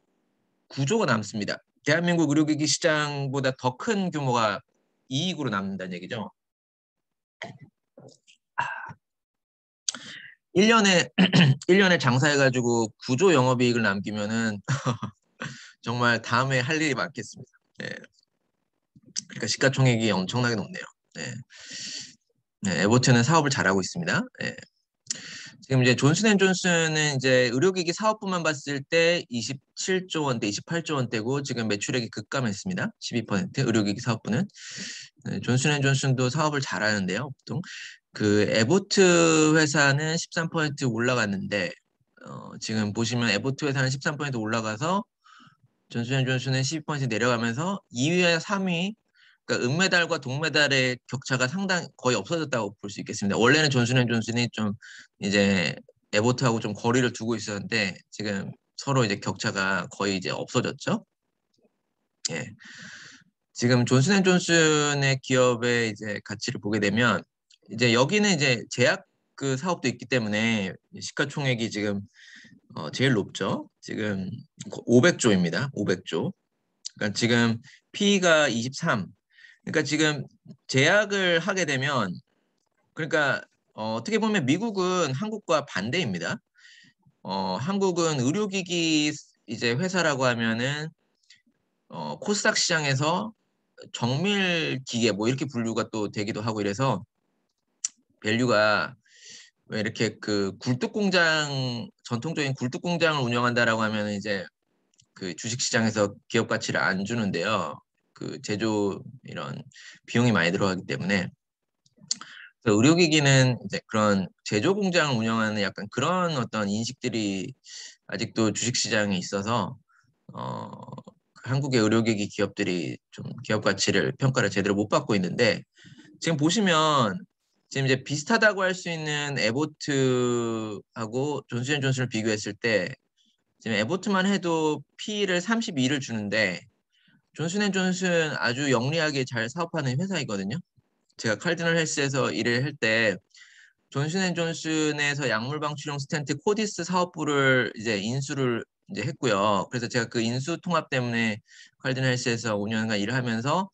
9조가 남습니다. 대한민국 의료기기 시장보다 더 큰 규모가 이익으로 남는다는 얘기죠. 1년에 1년에 장사해가지고 9조 영업이익을 남기면은 정말 다음에 할 일이 많겠습니다. 네. 그러니까 시가총액이 엄청나게 높네요. 네. 네, 에보트는 사업을 잘하고 있습니다. 네. 지금 이제 존슨앤존슨은 이제 의료기기 사업부만 봤을 때 27조 원대, 28조 원대고 지금 매출액이 급감했습니다. 12% 의료기기 사업부는. 네, 존슨앤존슨도 사업을 잘하는데요. 보통 그 에보트 회사는 13% 올라갔는데 지금 보시면 에보트 회사는 13% 올라가서 존슨앤존슨은 12% 내려가면서 2위와 3위 그러니까 은메달과 동메달의 격차가 상당히 거의 없어졌다고 볼 수 있겠습니다. 원래는 존슨앤존슨이 좀 이제 에보트하고 좀 거리를 두고 있었는데 지금 서로 이제 격차가 거의 이제 없어졌죠. 예. 지금 존슨앤존슨의 기업의 이제 가치를 보게 되면 이제 여기는 이제 제약 그 사업도 있기 때문에 시가총액이 지금 제일 높죠. 지금 500조입니다. 500조. 그러니까 지금 P가 23. 그러니까 지금 제약을 하게 되면 그러니까 어떻게 보면 미국은 한국과 반대입니다. 한국은 의료기기 이제 회사라고 하면은 코스닥 시장에서 정밀 기계 뭐 이렇게 분류가 또 되기도 하고 이래서 밸류가 왜 이렇게 그 굴뚝공장 전통적인 굴뚝공장을 운영한다라고 하면 이제 그 주식시장에서 기업 가치를 안 주는데요. 그 제조 이런 비용이 많이 들어가기 때문에 그래서 의료기기는 이제 그런 제조 공장을 운영하는 약간 그런 어떤 인식들이 아직도 주식시장에 있어서 어, 한국의 의료기기 기업들이 좀 기업 가치를 평가를 제대로 못 받고 있는데 지금 보시면 지금 이제 비슷하다고 할 수 있는 에보트하고 존슨앤존슨을 비교했을 때 지금 에보트만 해도 P를 32를 주는데 존슨앤존슨 아주 영리하게 잘 사업하는 회사이거든요. 제가 칼디널 헬스에서 일을 할 때 존슨앤존슨에서 약물 방출용 스텐트 코디스 사업부를 이제 인수를 이제 했고요. 그래서 제가 그 인수 통합 때문에 칼디널 헬스에서 5년간 일을 하면서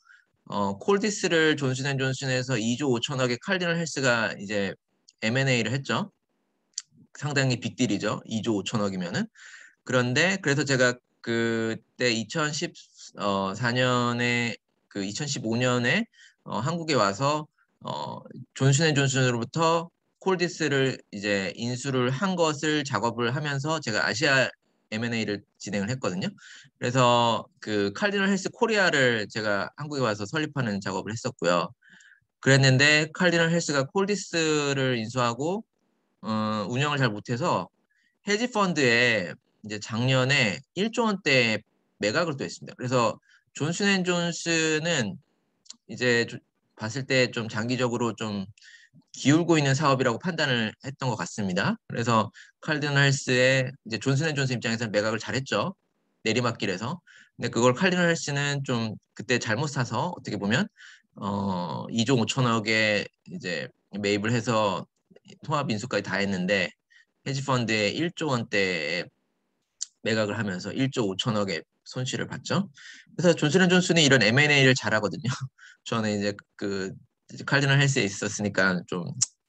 콜디스를 존슨앤존슨에서 2조 5천억에 칼디널 헬스가 이제 M&A를 했죠. 상당히 빅딜이죠. 2조 5천억이면은. 그런데 그래서 제가 그때 2014년에 2015년에 한국에 와서 존슨앤존슨으로부터 콜디스를 이제 인수를 한 것을 작업을 하면서 제가 아시아 M&A를 진행을 했거든요. 그래서 그 칼디널 헬스 코리아를 제가 한국에 와서 설립하는 작업을 했었고요. 그랬는데 칼디널 헬스가 콜디스를 인수하고 운영을 잘 못해서 헤지 펀드에 이제 작년에 1조 원대 매각을 또 했습니다. 그래서 존슨앤존슨은 이제 봤을 때 좀 장기적으로 좀 기울고 있는 사업이라고 판단을 했던 것 같습니다. 그래서 칼디널 헬스의 이제 존슨앤존슨 입장에서는 매각을 잘했죠. 내리막길에서. 근데 그걸 칼디널 헬스는 좀 그때 잘못 사서 어떻게 보면 2조 5천억에 이제 매입을 해서 통합 인수까지 다 했는데 헤지펀드에 1조 원대에 매각을 하면서 1조 5천억의 손실을 봤죠. 그래서 존슨앤존슨이 이런 M&A를 잘하거든요. 저는 이제 이제 칼디널 헬스에 있었으니까 좀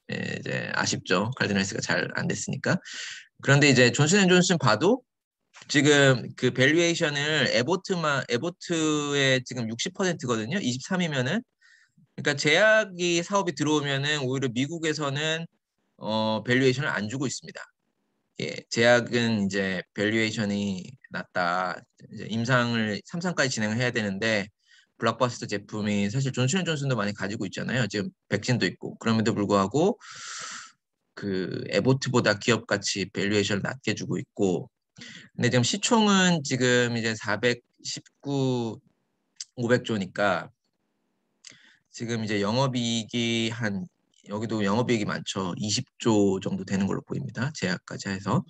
이제 아쉽죠. 칼디널 헬스가 잘 안 됐으니까. 그런데 이제 존슨앤존슨 봐도 지금 그 밸류에이션을 에보트의 지금 60%거든요. 23이면은 그러니까 제약이 사업이 들어오면은 오히려 미국에서는 밸류에이션을 안 주고 있습니다. 예, 제약은 이제 밸류에이션이 낮다. 이제 임상을 3상까지 진행을 해야 되는데 블록버스터 제품이 사실 존슨앤존슨도 많이 가지고 있잖아요. 지금 백신도 있고 그럼에도 불구하고 그 에보트보다 기업 가치 밸류에이션을 낮게 주고 있고 근데 지금 시총은 지금 이제 419, 500조니까 지금 이제 영업이익이 여기도 영업이익이 많죠. 20조 정도 되는 걸로 보입니다. 제약까지 해서.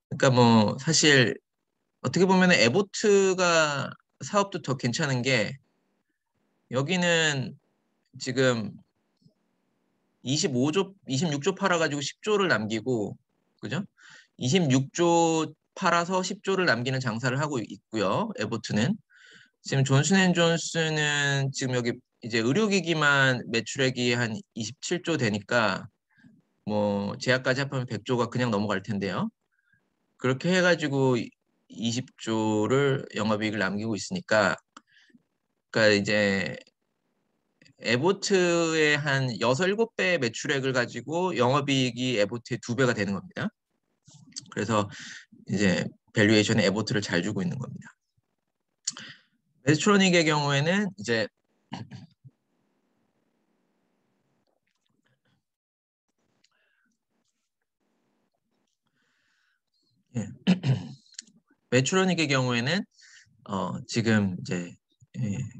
그러니까 뭐 사실 어떻게 보면 에보트가 사업도 더 괜찮은 게 여기는 지금 25조, 26조 팔아가지고 10조를 남기고 그죠? 26조 팔아서 10조를 남기는 장사를 하고 있고요. 에보트는 지금 존슨앤존슨은 지금 여기 이제 의료기기만 매출액이 한 27조 되니까 뭐 제약까지 합하면 100조가 그냥 넘어갈 텐데요. 그렇게 해가지고 20조를 영업이익을 남기고 있으니까 그러니까 이제 에보트의 한 6, 7배 매출액을 가지고 영업이익이 에보트의 2배가 되는 겁니다. 그래서 이제 밸류에이션에 에보트를 잘 주고 있는 겁니다. 메디트로닉의 경우에는 이제 예. 메트로닉의 경우에는 지금 이제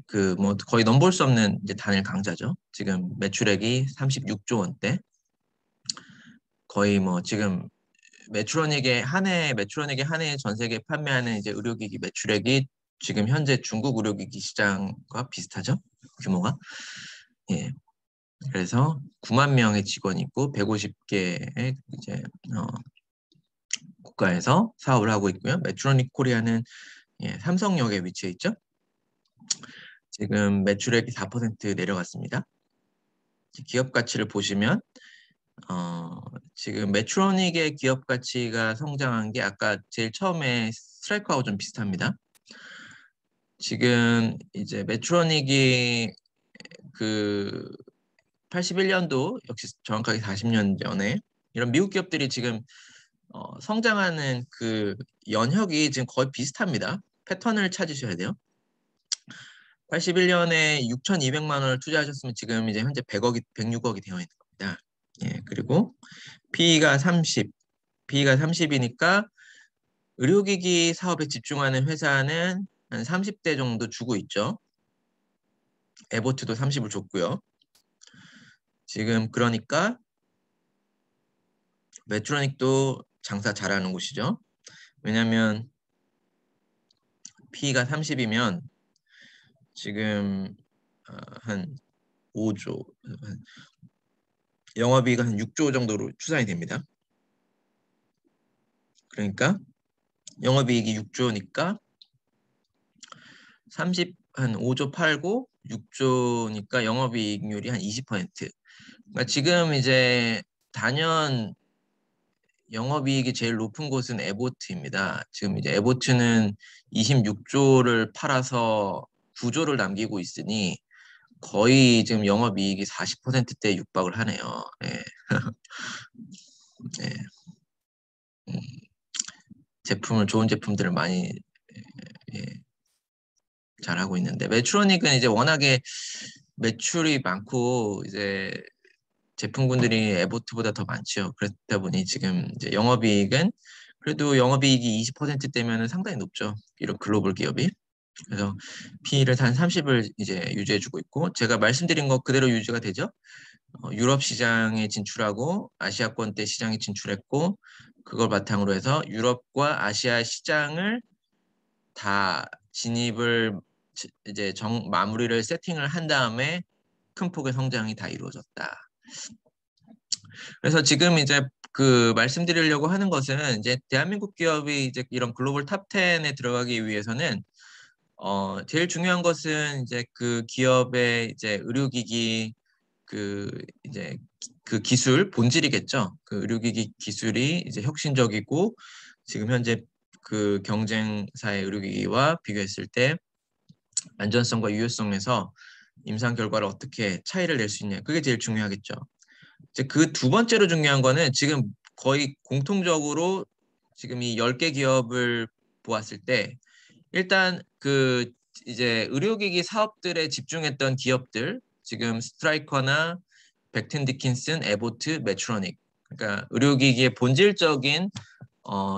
그 뭐 거의 넘볼 수 없는 이제 단일 강자죠. 지금 매출액이 36조 원대. 거의 뭐 지금 메트로닉의 한 해 전 세계 판매하는 이제 의료기기 매출액이 지금 현재 중국 의료기기 시장과 비슷하죠. 규모가. 예. 그래서 9만 명의 직원이 있고 150개의 이제 국가에서 사업을 하고 있고요. 메트로닉 코리아는 삼성역에 위치해 있죠. 지금 매출액이 4% 내려갔습니다. 기업 가치를 보시면 지금 메트로닉의 기업 가치가 성장한 게 아까 제일 처음에 스트라이크하고 좀 비슷합니다. 지금 이제 메트로닉이 그 81년도 역시 정확하게 40년 전에 이런 미국 기업들이 지금 성장하는 그 연혁이 지금 거의 비슷합니다. 패턴을 찾으셔야 돼요. 81년에 6,200만 원을 투자하셨으면 지금 이제 현재 106억이 되어 있는 겁니다. 예, 그리고 PE가 30, PE가 30이니까 의료기기 사업에 집중하는 회사는 한 30대 정도 주고 있죠. 에보트도 30을 줬고요. 지금 그러니까 메트로닉도 장사 잘하는 곳이죠. 왜냐하면 PE가 30이면 지금 한 5조, 영업이익 한 6조 정도로 추산이 됩니다. 그러니까 영업이익이 6조니까 30, 한 5조 팔고 26조니까 영업이익률이 한 20%. 그러니까 지금 이제 단연 영업이익이 제일 높은 곳은 에보트입니다. 지금 이제 에보트는 26조를 팔아서 9조를 남기고 있으니 거의 지금 영업이익이 40%대에 육박을 하네요. 예. 예. 좋은 제품들을 많이 예, 잘하고 있는데 메트로닉은 이제 워낙에 매출이 많고 이제 제품군들이 에보트보다 더 많죠. 그렇다 보니 지금 이제 영업이익은 그래도 영업이익이 20%대면 상당히 높죠. 이런 글로벌 기업이. 그래서 P를 한 30을 이제 유지해주고 있고 제가 말씀드린 것 그대로 유지가 되죠. 유럽 시장에 진출하고 아시아권 때 시장에 진출했고 그걸 바탕으로 해서 유럽과 아시아 시장을 다 진입을 이제 마무리를 세팅을 한 다음에 큰 폭의 성장이 다 이루어졌다. 그래서 지금 이제 그 말씀드리려고 하는 것은 이제 대한민국 기업이 이제 이런 글로벌 탑 10에 들어가기 위해서는 제일 중요한 것은 이제 그 기업의 이제 의료기기 그 이제 그 기술 본질이겠죠. 그 의료기기 기술이 이제 혁신적이고 지금 현재 그 경쟁사의 의료기기와 비교했을 때 안전성과 유효성에서 임상 결과를 어떻게 차이를 낼 수 있냐. 그게 제일 중요하겠죠. 이제 그 두 번째로 중요한 거는 지금 거의 공통적으로 지금 이 10개 기업을 보았을 때 일단 그 이제 의료기기 사업들에 집중했던 기업들 지금 스트라이커나 백튼 디킨슨, 에보트, 메트로닉 그러니까 의료기기의 본질적인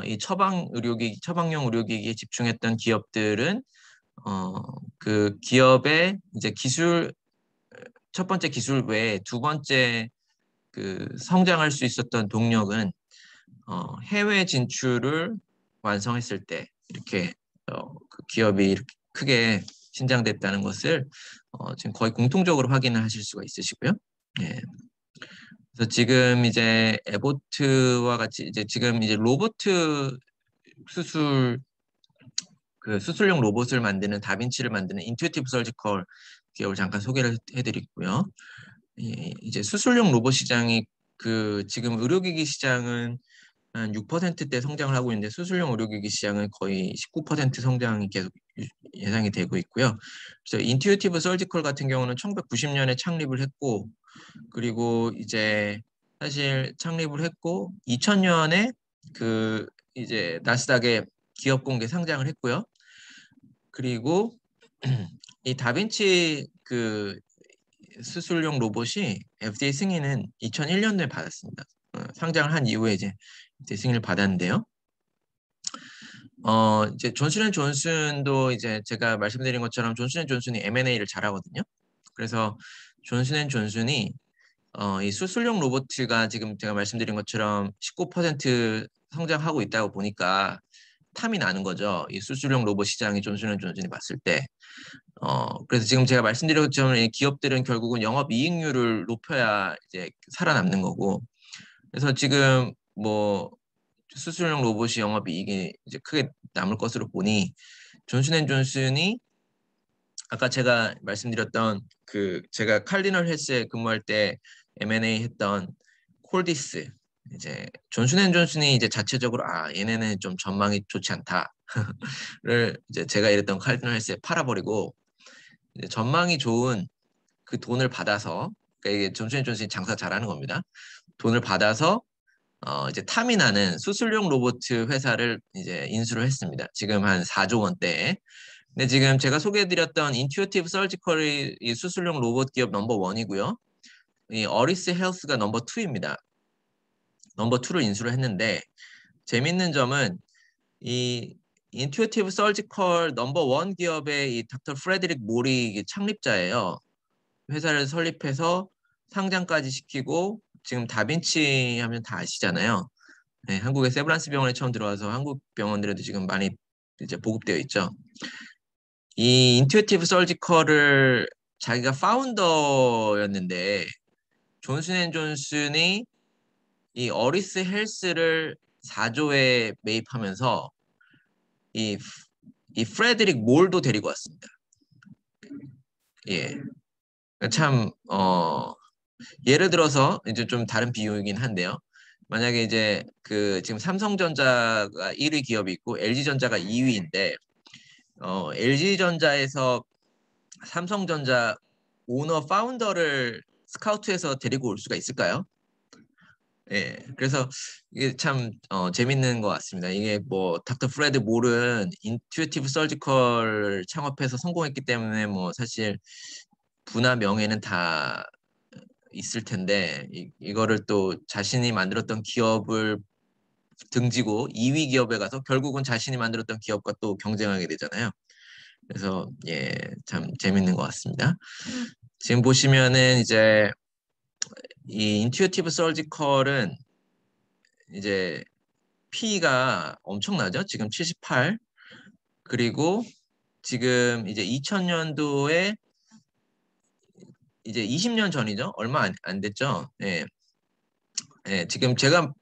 이 처방용 의료기기에 집중했던 기업들은 그 기업의 이제 첫 번째 기술 외에 두 번째 그 성장할 수 있었던 동력은 해외 진출을 완성했을 때 이렇게 그 기업이 이렇게 크게 신장됐다는 것을 지금 거의 공통적으로 확인을 하실 수가 있으시고요. 예. 그래서 지금 이제 에보트와 같이 이제 지금 이제 로봇 수술 그 수술용 로봇을 만드는 다빈치를 만드는 인투이티브 서지컬 기업을 잠깐 소개를 해드리고요. 예, 이제 수술용 로봇 시장이 그 지금 의료기기 시장은 한 6%대 성장을 하고 있는데 수술용 의료기기 시장은 거의 19% 성장이 계속 예상이 되고 있고요. 그래서 인투이티브 서지컬 같은 경우는 1990년에 창립을 했고 그리고 이제 사실 창립을 했고 2000년에 그 이제 나스닥에 기업 공개 상장을 했고요. 그리고 이 다빈치 그 수술용 로봇이 FDA 승인은 2001년도에 받았습니다. 상장을 한 이후에 이제 승인을 받았는데요. 이제 존슨앤존슨도 이제 제가 말씀드린 것처럼 존슨앤존슨이 M&A를 잘하거든요. 그래서 존슨앤존슨이 이 수술용 로봇가 지금 제가 말씀드린 것처럼 19% 성장하고 있다고 보니까 탐이 나는 거죠. 이 수술용 로봇 시장이 존슨앤존슨이 봤을 때. 그래서 지금 제가 말씀드린 것처럼 이 기업들은 결국은 영업이익률을 높여야 이제 살아남는 거고. 그래서 지금 뭐 수술용 로봇이 영업이익이 이제 크게 남을 것으로 보니 존슨앤존슨이 아까 제가 말씀드렸던 그 제가 칼디널 헬스에 근무할 때 M&A 했던 콜디스 이제 존슨앤존슨이 이제 자체적으로 얘네는 좀 전망이 좋지 않다를 이제 제가 이랬던 칼디널 헬스에 팔아버리고 이제 전망이 좋은 그 돈을 받아서 그러니까 이게 존슨앤존슨이 장사 잘하는 겁니다. 돈을 받아서 이제 탐이 나는 수술용 로봇 회사를 이제 인수를 했습니다. 지금 한 4조 원대에. 근데 지금 제가 소개해드렸던 인투이티브 서지컬이 이 수술용 로봇 기업 넘버 1이고요. 이 어리스 헬스가 넘버 2입니다. 넘버 2를 인수를 했는데 재밌는 점은 이 인투이티브 서지컬 넘버 1 기업의 이 닥터 프레드릭 몰이 창립자예요. 회사를 설립해서 상장까지 시키고 지금 다빈치 하면 다 아시잖아요. 네, 한국의 세브란스 병원에 처음 들어와서 한국 병원들에도 지금 많이 이제 보급되어 있죠. 이 인투이티브 서지컬을 자기가 파운더였는데 존슨앤존슨이 이 어리스 헬스를 4조에 매입하면서 이 프레드릭 몰도 데리고 왔습니다. 예. 참 예를 들어서 이제 좀 다른 비유이긴 한데요. 만약에 이제 그 지금 삼성전자가 1위 기업이 있고 LG전자가 2위인데 LG전자에서 삼성전자 오너 파운더를 스카우트해서 데리고 올 수가 있을까요? 예, 그래서 이게 참 재밌는 것 같습니다. 이게 뭐 닥터 프레드 몰은 인투이티브 서지컬 창업해서 성공했기 때문에 뭐 사실 부나 명예는 다 있을 텐데 이거를 또 자신이 만들었던 기업을 등지고 2위 기업에 가서 결국은 자신이 만들었던 기업과 또 경쟁하게 되잖아요. 그래서 예, 참 재밌는 것 같습니다. 지금 보시면은 이제 이 인투이티브 서지컬은 이제 P가 엄청나죠. 지금 78. 그리고 지금 이제 2000년도에 이제 20년 전이죠. 얼마 안 됐죠. 예. 예, 지금 제가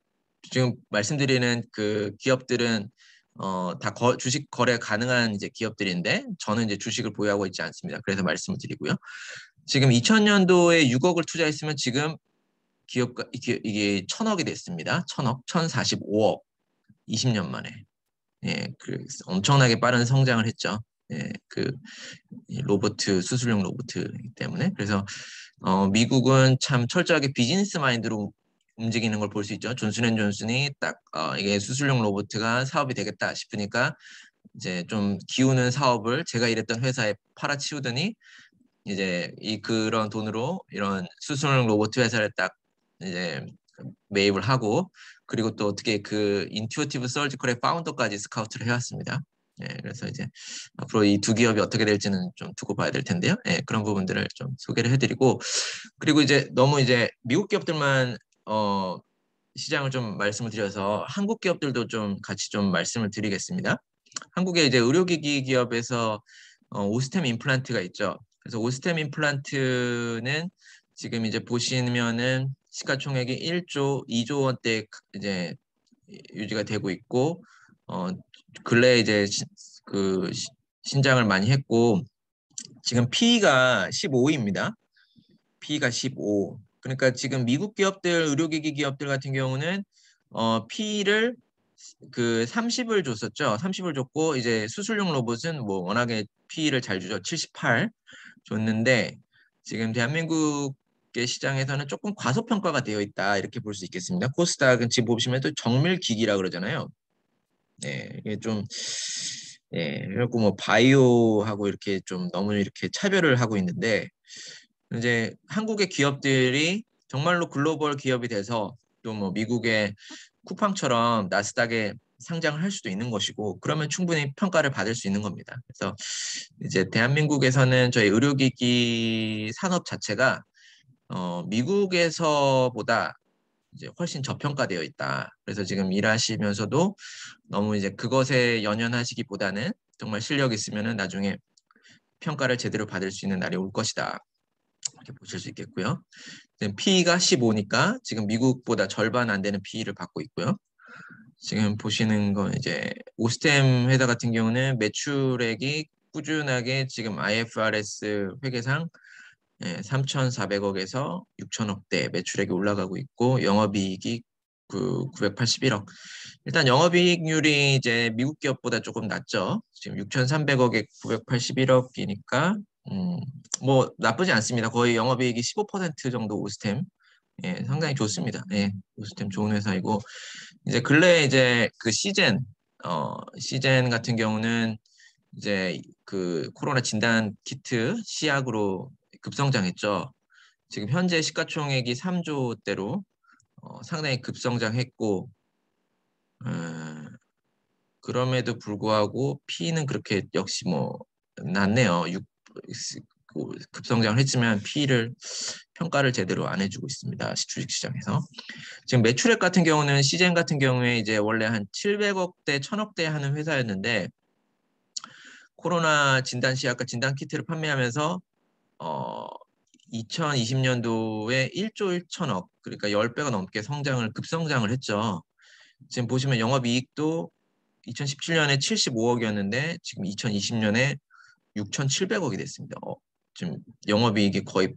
지금 말씀드리는 그 기업들은 다 주식 거래 가능한 이제 기업들인데 저는 이제 주식을 보유하고 있지 않습니다. 그래서 말씀을 드리고요. 지금 2000년도에 6억을 투자했으면 지금 기업가 이게 1000억이 됐습니다. 1000억, 1045억 20년 만에. 예, 그 엄청나게 빠른 성장을 했죠. 예, 그 로보트 수술용 로보트이기 때문에 그래서 미국은 참 철저하게 비즈니스 마인드로 움직이는 걸 볼 수 있죠. 존슨앤존슨이 딱 이게 수술용 로보트가 사업이 되겠다 싶으니까 이제 좀 기우는 사업을 제가 일했던 회사에 팔아치우더니 이제 그런 돈으로 이런 수술용 로보트 회사를 딱 이제 매입을 하고 그리고 또 어떻게 그 인투어티브 서지컬의 파운더까지 스카우트를 해왔습니다. 예, 그래서 이제 앞으로 이 두 기업이 어떻게 될지는 좀 두고 봐야 될 텐데요. 예, 그런 부분들을 좀 소개를 해드리고 그리고 이제 너무 이제 미국 기업들만 시장을 좀 말씀을 드려서 한국 기업들도 좀 같이 좀 말씀을 드리겠습니다. 한국의 이제 의료기기 기업에서 오스템 임플란트가 있죠. 그래서 오스템 임플란트는 지금 이제 보시면은 시가총액이 1조, 2조 원대 이제 유지가 되고 있고 근래 이제 신장을 많이 했고 지금 P가 15입니다. P가 15. 그러니까 지금 미국 기업들, 의료기기 기업들 같은 경우는 P를 그 30을 줬었죠. 30을 줬고 이제 수술용 로봇은 뭐 워낙에 P를 잘 주죠. 78 줬는데 지금 대한민국의 시장에서는 조금 과소평가가 되어 있다 이렇게 볼 수 있겠습니다. 코스닥은 지금 보시면 또 정밀기기라 그러잖아요. 네, 이게 좀 그리고 뭐 바이오하고 이렇게 좀 너무 이렇게 차별을 하고 있는데 이제 한국의 기업들이 정말로 글로벌 기업이 돼서 또 뭐 미국의 쿠팡처럼 나스닥에 상장을 할 수도 있는 것이고 그러면 충분히 평가를 받을 수 있는 겁니다. 그래서 이제 대한민국에서는 저희 의료기기 산업 자체가 미국에서보다 이제 훨씬 저평가되어 있다. 그래서 지금 일하시면서도 너무 이제 그것에 연연하시기보다는 정말 실력 있으면은 나중에 평가를 제대로 받을 수 있는 날이 올 것이다. 이렇게 보실 수 있겠고요. P가 15니까 지금 미국보다 절반 안 되는 P를 받고 있고요. 지금 보시는 건 이제 오스템 회사 같은 경우는 매출액이 꾸준하게 지금 IFRS 회계상 3,400억에서 6천억대 매출액이 올라가고 있고 영업이익이 981억. 일단 영업이익률이 이제 미국 기업보다 조금 낮죠. 지금 6,300억에 981억이니까 뭐 나쁘지 않습니다. 거의 영업이익이 15% 정도 오스템. 예, 상당히 좋습니다. 예, 오스템 좋은 회사이고 이제 근래 이제 그 시젠 같은 경우는 이제 그 코로나 진단 키트 시약으로 급성장했죠. 지금 현재 시가총액이 3조대로 상당히 급성장했고 그럼에도 불구하고 P는 그렇게 역시 뭐 낮네요. 급성장을 했지만 P를 평가를 제대로 안 해주고 있습니다. 주식시장에서. 지금 매출액 같은 경우는 시젠 같은 경우에 이제 원래 한 700억대, 1000억대 하는 회사였는데 코로나 진단 시약과 진단 키트를 판매하면서 2020년도에 1조 1천억, 그러니까 10배가 넘게 급성장을 했죠. 지금 보시면 영업이익도 2017년에 75억이었는데 지금 2020년에 6,700억이 됐습니다. 지금 영업이익이 거의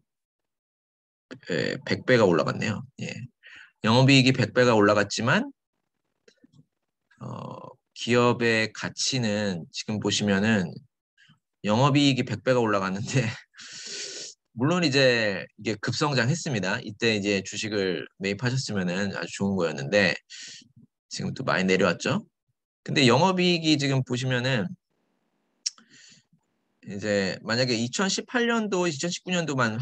100배가 올라갔네요. 예. 영업이익이 100배가 올라갔지만 기업의 가치는 지금 보시면은 영업이익이 100배가 올라갔는데 물론 이제 이게 급성장했습니다. 이때 이제 주식을 매입하셨으면은 아주 좋은 거였는데 지금 또 많이 내려왔죠. 근데 영업이익이 지금 보시면은 이제 만약에 2018년도, 2019년도만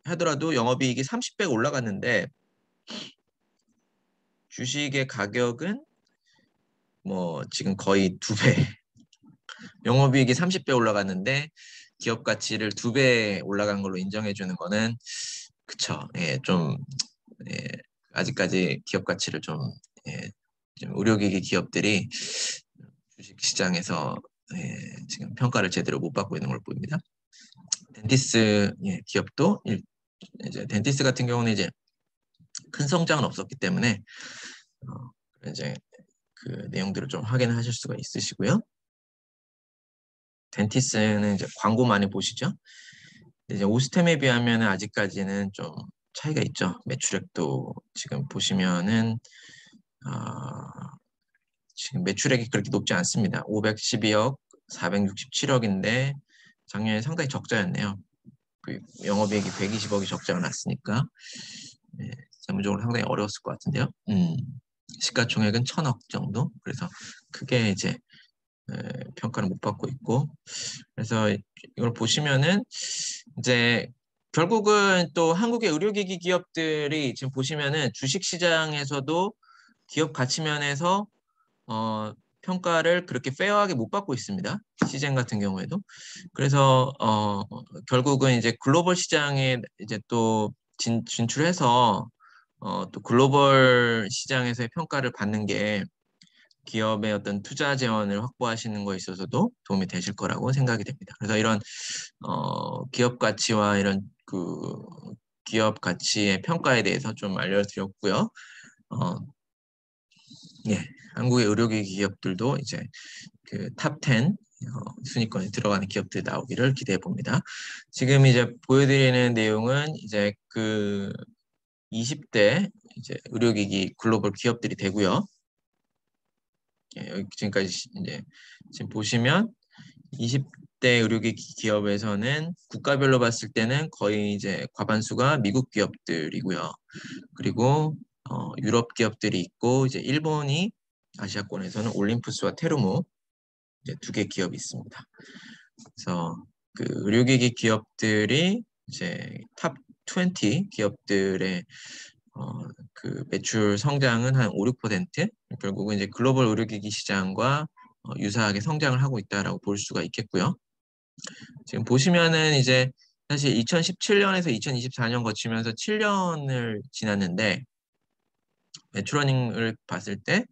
하더라도 영업이익이 30배가 올라갔는데 주식의 가격은 뭐 지금 거의 2배, 영업이익이 30배 올라갔는데 기업 가치를 2배 올라간 걸로 인정해 주는 거는 그쵸. 예, 좀 예, 아직까지 기업 가치를 예, 좀 의료기기 기업들이 주식 시장에서 지금 평가를 제대로 못 받고 있는 걸 보입니다. 덴티스 기업도 이제 덴티스 같은 경우는 이제 큰 성장은 없었기 때문에 이제 그 내용들을 좀 확인하실 수가 있으시고요. 덴티스는 이제 광고 많이 보시죠? 이제 오스템에 비하면 아직까지는 좀 차이가 있죠. 매출액도 지금 보시면은 지금 매출액이 그렇게 높지 않습니다. 512억, 467억인데 작년에 상당히 적자였네요. 그 영업이익이 120억이 적자가 났으니까 재무적으로 상당히 어려웠을 것 같은데요. 시가총액은 1000억 정도. 그래서 크게 이제 평가를 못 받고 있고, 그래서 이걸 보시면은 이제 결국은 또 한국의 의료기기 기업들이 지금 보시면은 주식시장에서도 기업 가치면에서 평가를 그렇게 페어하게 못 받고 있습니다. 시젠 같은 경우에도. 그래서 결국은 이제 글로벌 시장에 이제 또 진출해서 또 글로벌 시장에서의 평가를 받는 게 기업의 어떤 투자 재원을 확보하시는 거에 있어서도 도움이 되실 거라고 생각이 됩니다. 그래서 이런 기업 가치와 이런 그 기업 가치의 평가에 대해서 좀 알려드렸고요. 예, 한국의 의료기기 기업들도 이제 그 탑 10 순위권에 들어가는 기업들이 나오기를 기대해 봅니다. 지금 이제 보여드리는 내용은 이제 그 20대 이제 의료기기 글로벌 기업들이 되고요. 예, 여기 지금까지 이제 지금 보시면 20대 의료기기 기업에서는 국가별로 봤을 때는 거의 이제 과반수가 미국 기업들이고요. 그리고 유럽 기업들이 있고 이제 일본이 아시아권에서는 올림푸스와 테루모 이제 2개 기업이 있습니다. 그래서 그 의료기기 기업들이 이제 탑 20 기업들의 그 매출 성장은 한 5, 6%, 결국은 이제 글로벌 의료기기 시장과 유사하게 성장을 하고 있다라고 볼 수가 있겠고요. 지금 보시면은 이제 사실 2017년에서 2024년 거치면서 7년을 지났는데 매출어닝을 봤을 때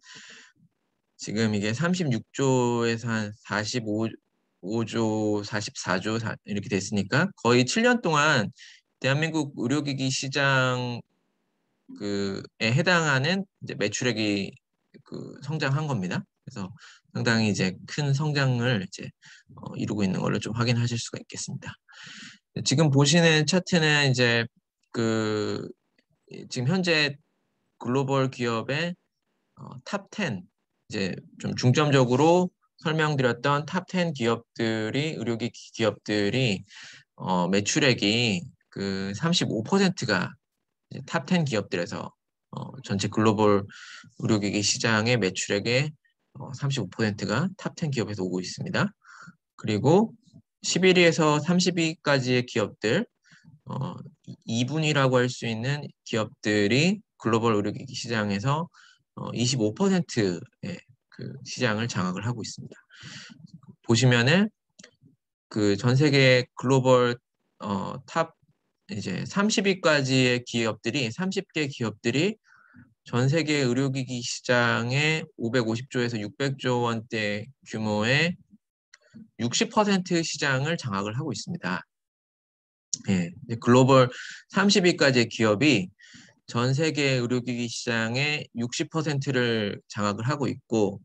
지금 이게 36조에서 한 45조, 44조 이렇게 됐으니까 거의 7년 동안 대한민국 의료기기 시장 그에 해당하는 이제 매출액이 그 성장한 겁니다. 그래서 상당히 이제 큰 성장을 이제 이루고 있는 걸로 좀 확인하실 수가 있겠습니다. 지금 보시는 차트는 이제 그 지금 현재 글로벌 기업의 탑 10, 이제 좀 중점적으로 설명드렸던 탑 10 기업들이 의료기기 기업들이 매출액이 그 35%가 탑 10 기업들에서 전체 글로벌 의료기기 시장의 매출액의 35%가 탑 10 기업에서 오고 있습니다. 그리고 11위에서 30위까지의 기업들 2분위라고 할 수 있는 기업들이 글로벌 의료기기 시장에서 25%의 그 시장을 장악을 하고 있습니다. 보시면은 그 전 세계 글로벌 탑 이제 30위까지의 기업들이 30개 기업들이 전 세계 의료기기 시장의 550조에서 600조 원대 규모의 60% 시장을 장악을 하고 있습니다. 예, 글로벌 30위까지의 기업이 전 세계 의료기기 시장의 60%를 장악을 하고 있고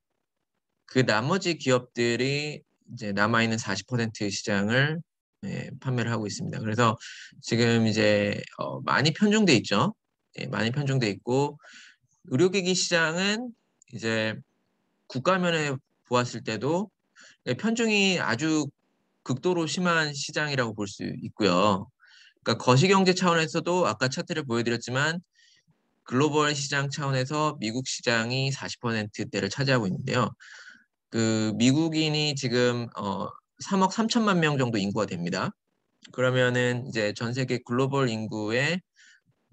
그 나머지 기업들이 이제 남아있는 40% 시장을 예, 판매를 하고 있습니다. 그래서 지금 이제 많이 편중돼 있죠. 예, 많이 편중돼 있고 의료기기 시장은 이제 국가면에 보았을 때도 편중이 아주 극도로 심한 시장이라고 볼 수 있고요. 그러니까 거시경제 차원에서도 아까 차트를 보여드렸지만 글로벌 시장 차원에서 미국 시장이 40%대를 차지하고 있는데요. 그 미국인이 지금 3억 3천만 명 정도 인구가 됩니다. 그러면은 이제 전 세계 글로벌 인구의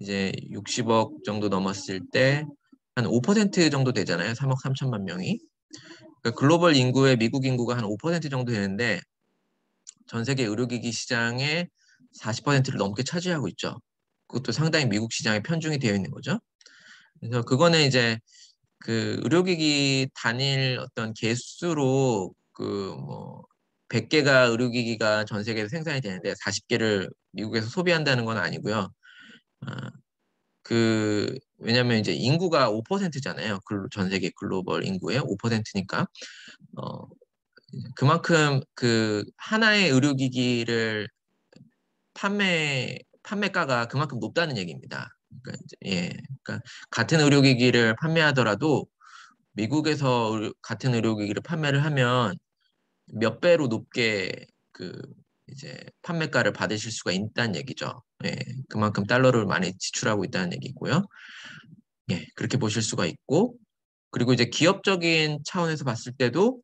이제 60억 정도 넘었을 때 한 5% 정도 되잖아요. 3억 3천만 명이. 그러니까 글로벌 인구의 미국 인구가 한 5% 정도 되는데 전 세계 의료기기 시장의 40%를 넘게 차지하고 있죠. 그것도 상당히 미국 시장에 편중이 되어 있는 거죠. 그래서 그거는 이제 그 의료기기 단일 어떤 개수로 그 뭐 100개가 의료기기가 전 세계에서 생산이 되는데 40개를 미국에서 소비한다는 건 아니고요. 아, 그 왜냐하면 이제 인구가 5%잖아요. 전 세계 글로벌 인구의 5%니까 그만큼 그 하나의 의료기기를 판매가가 그만큼 높다는 얘기입니다. 그러니까 예, 그러니까 같은 의료기기를 판매하더라도 미국에서 같은 의료기기를 판매를 하면 몇 배로 높게 그 이제 판매가를 받으실 수가 있다는 얘기죠. 예, 그만큼 달러를 많이 지출하고 있다는 얘기고요. 예, 그렇게 보실 수가 있고 그리고 이제 기업적인 차원에서 봤을 때도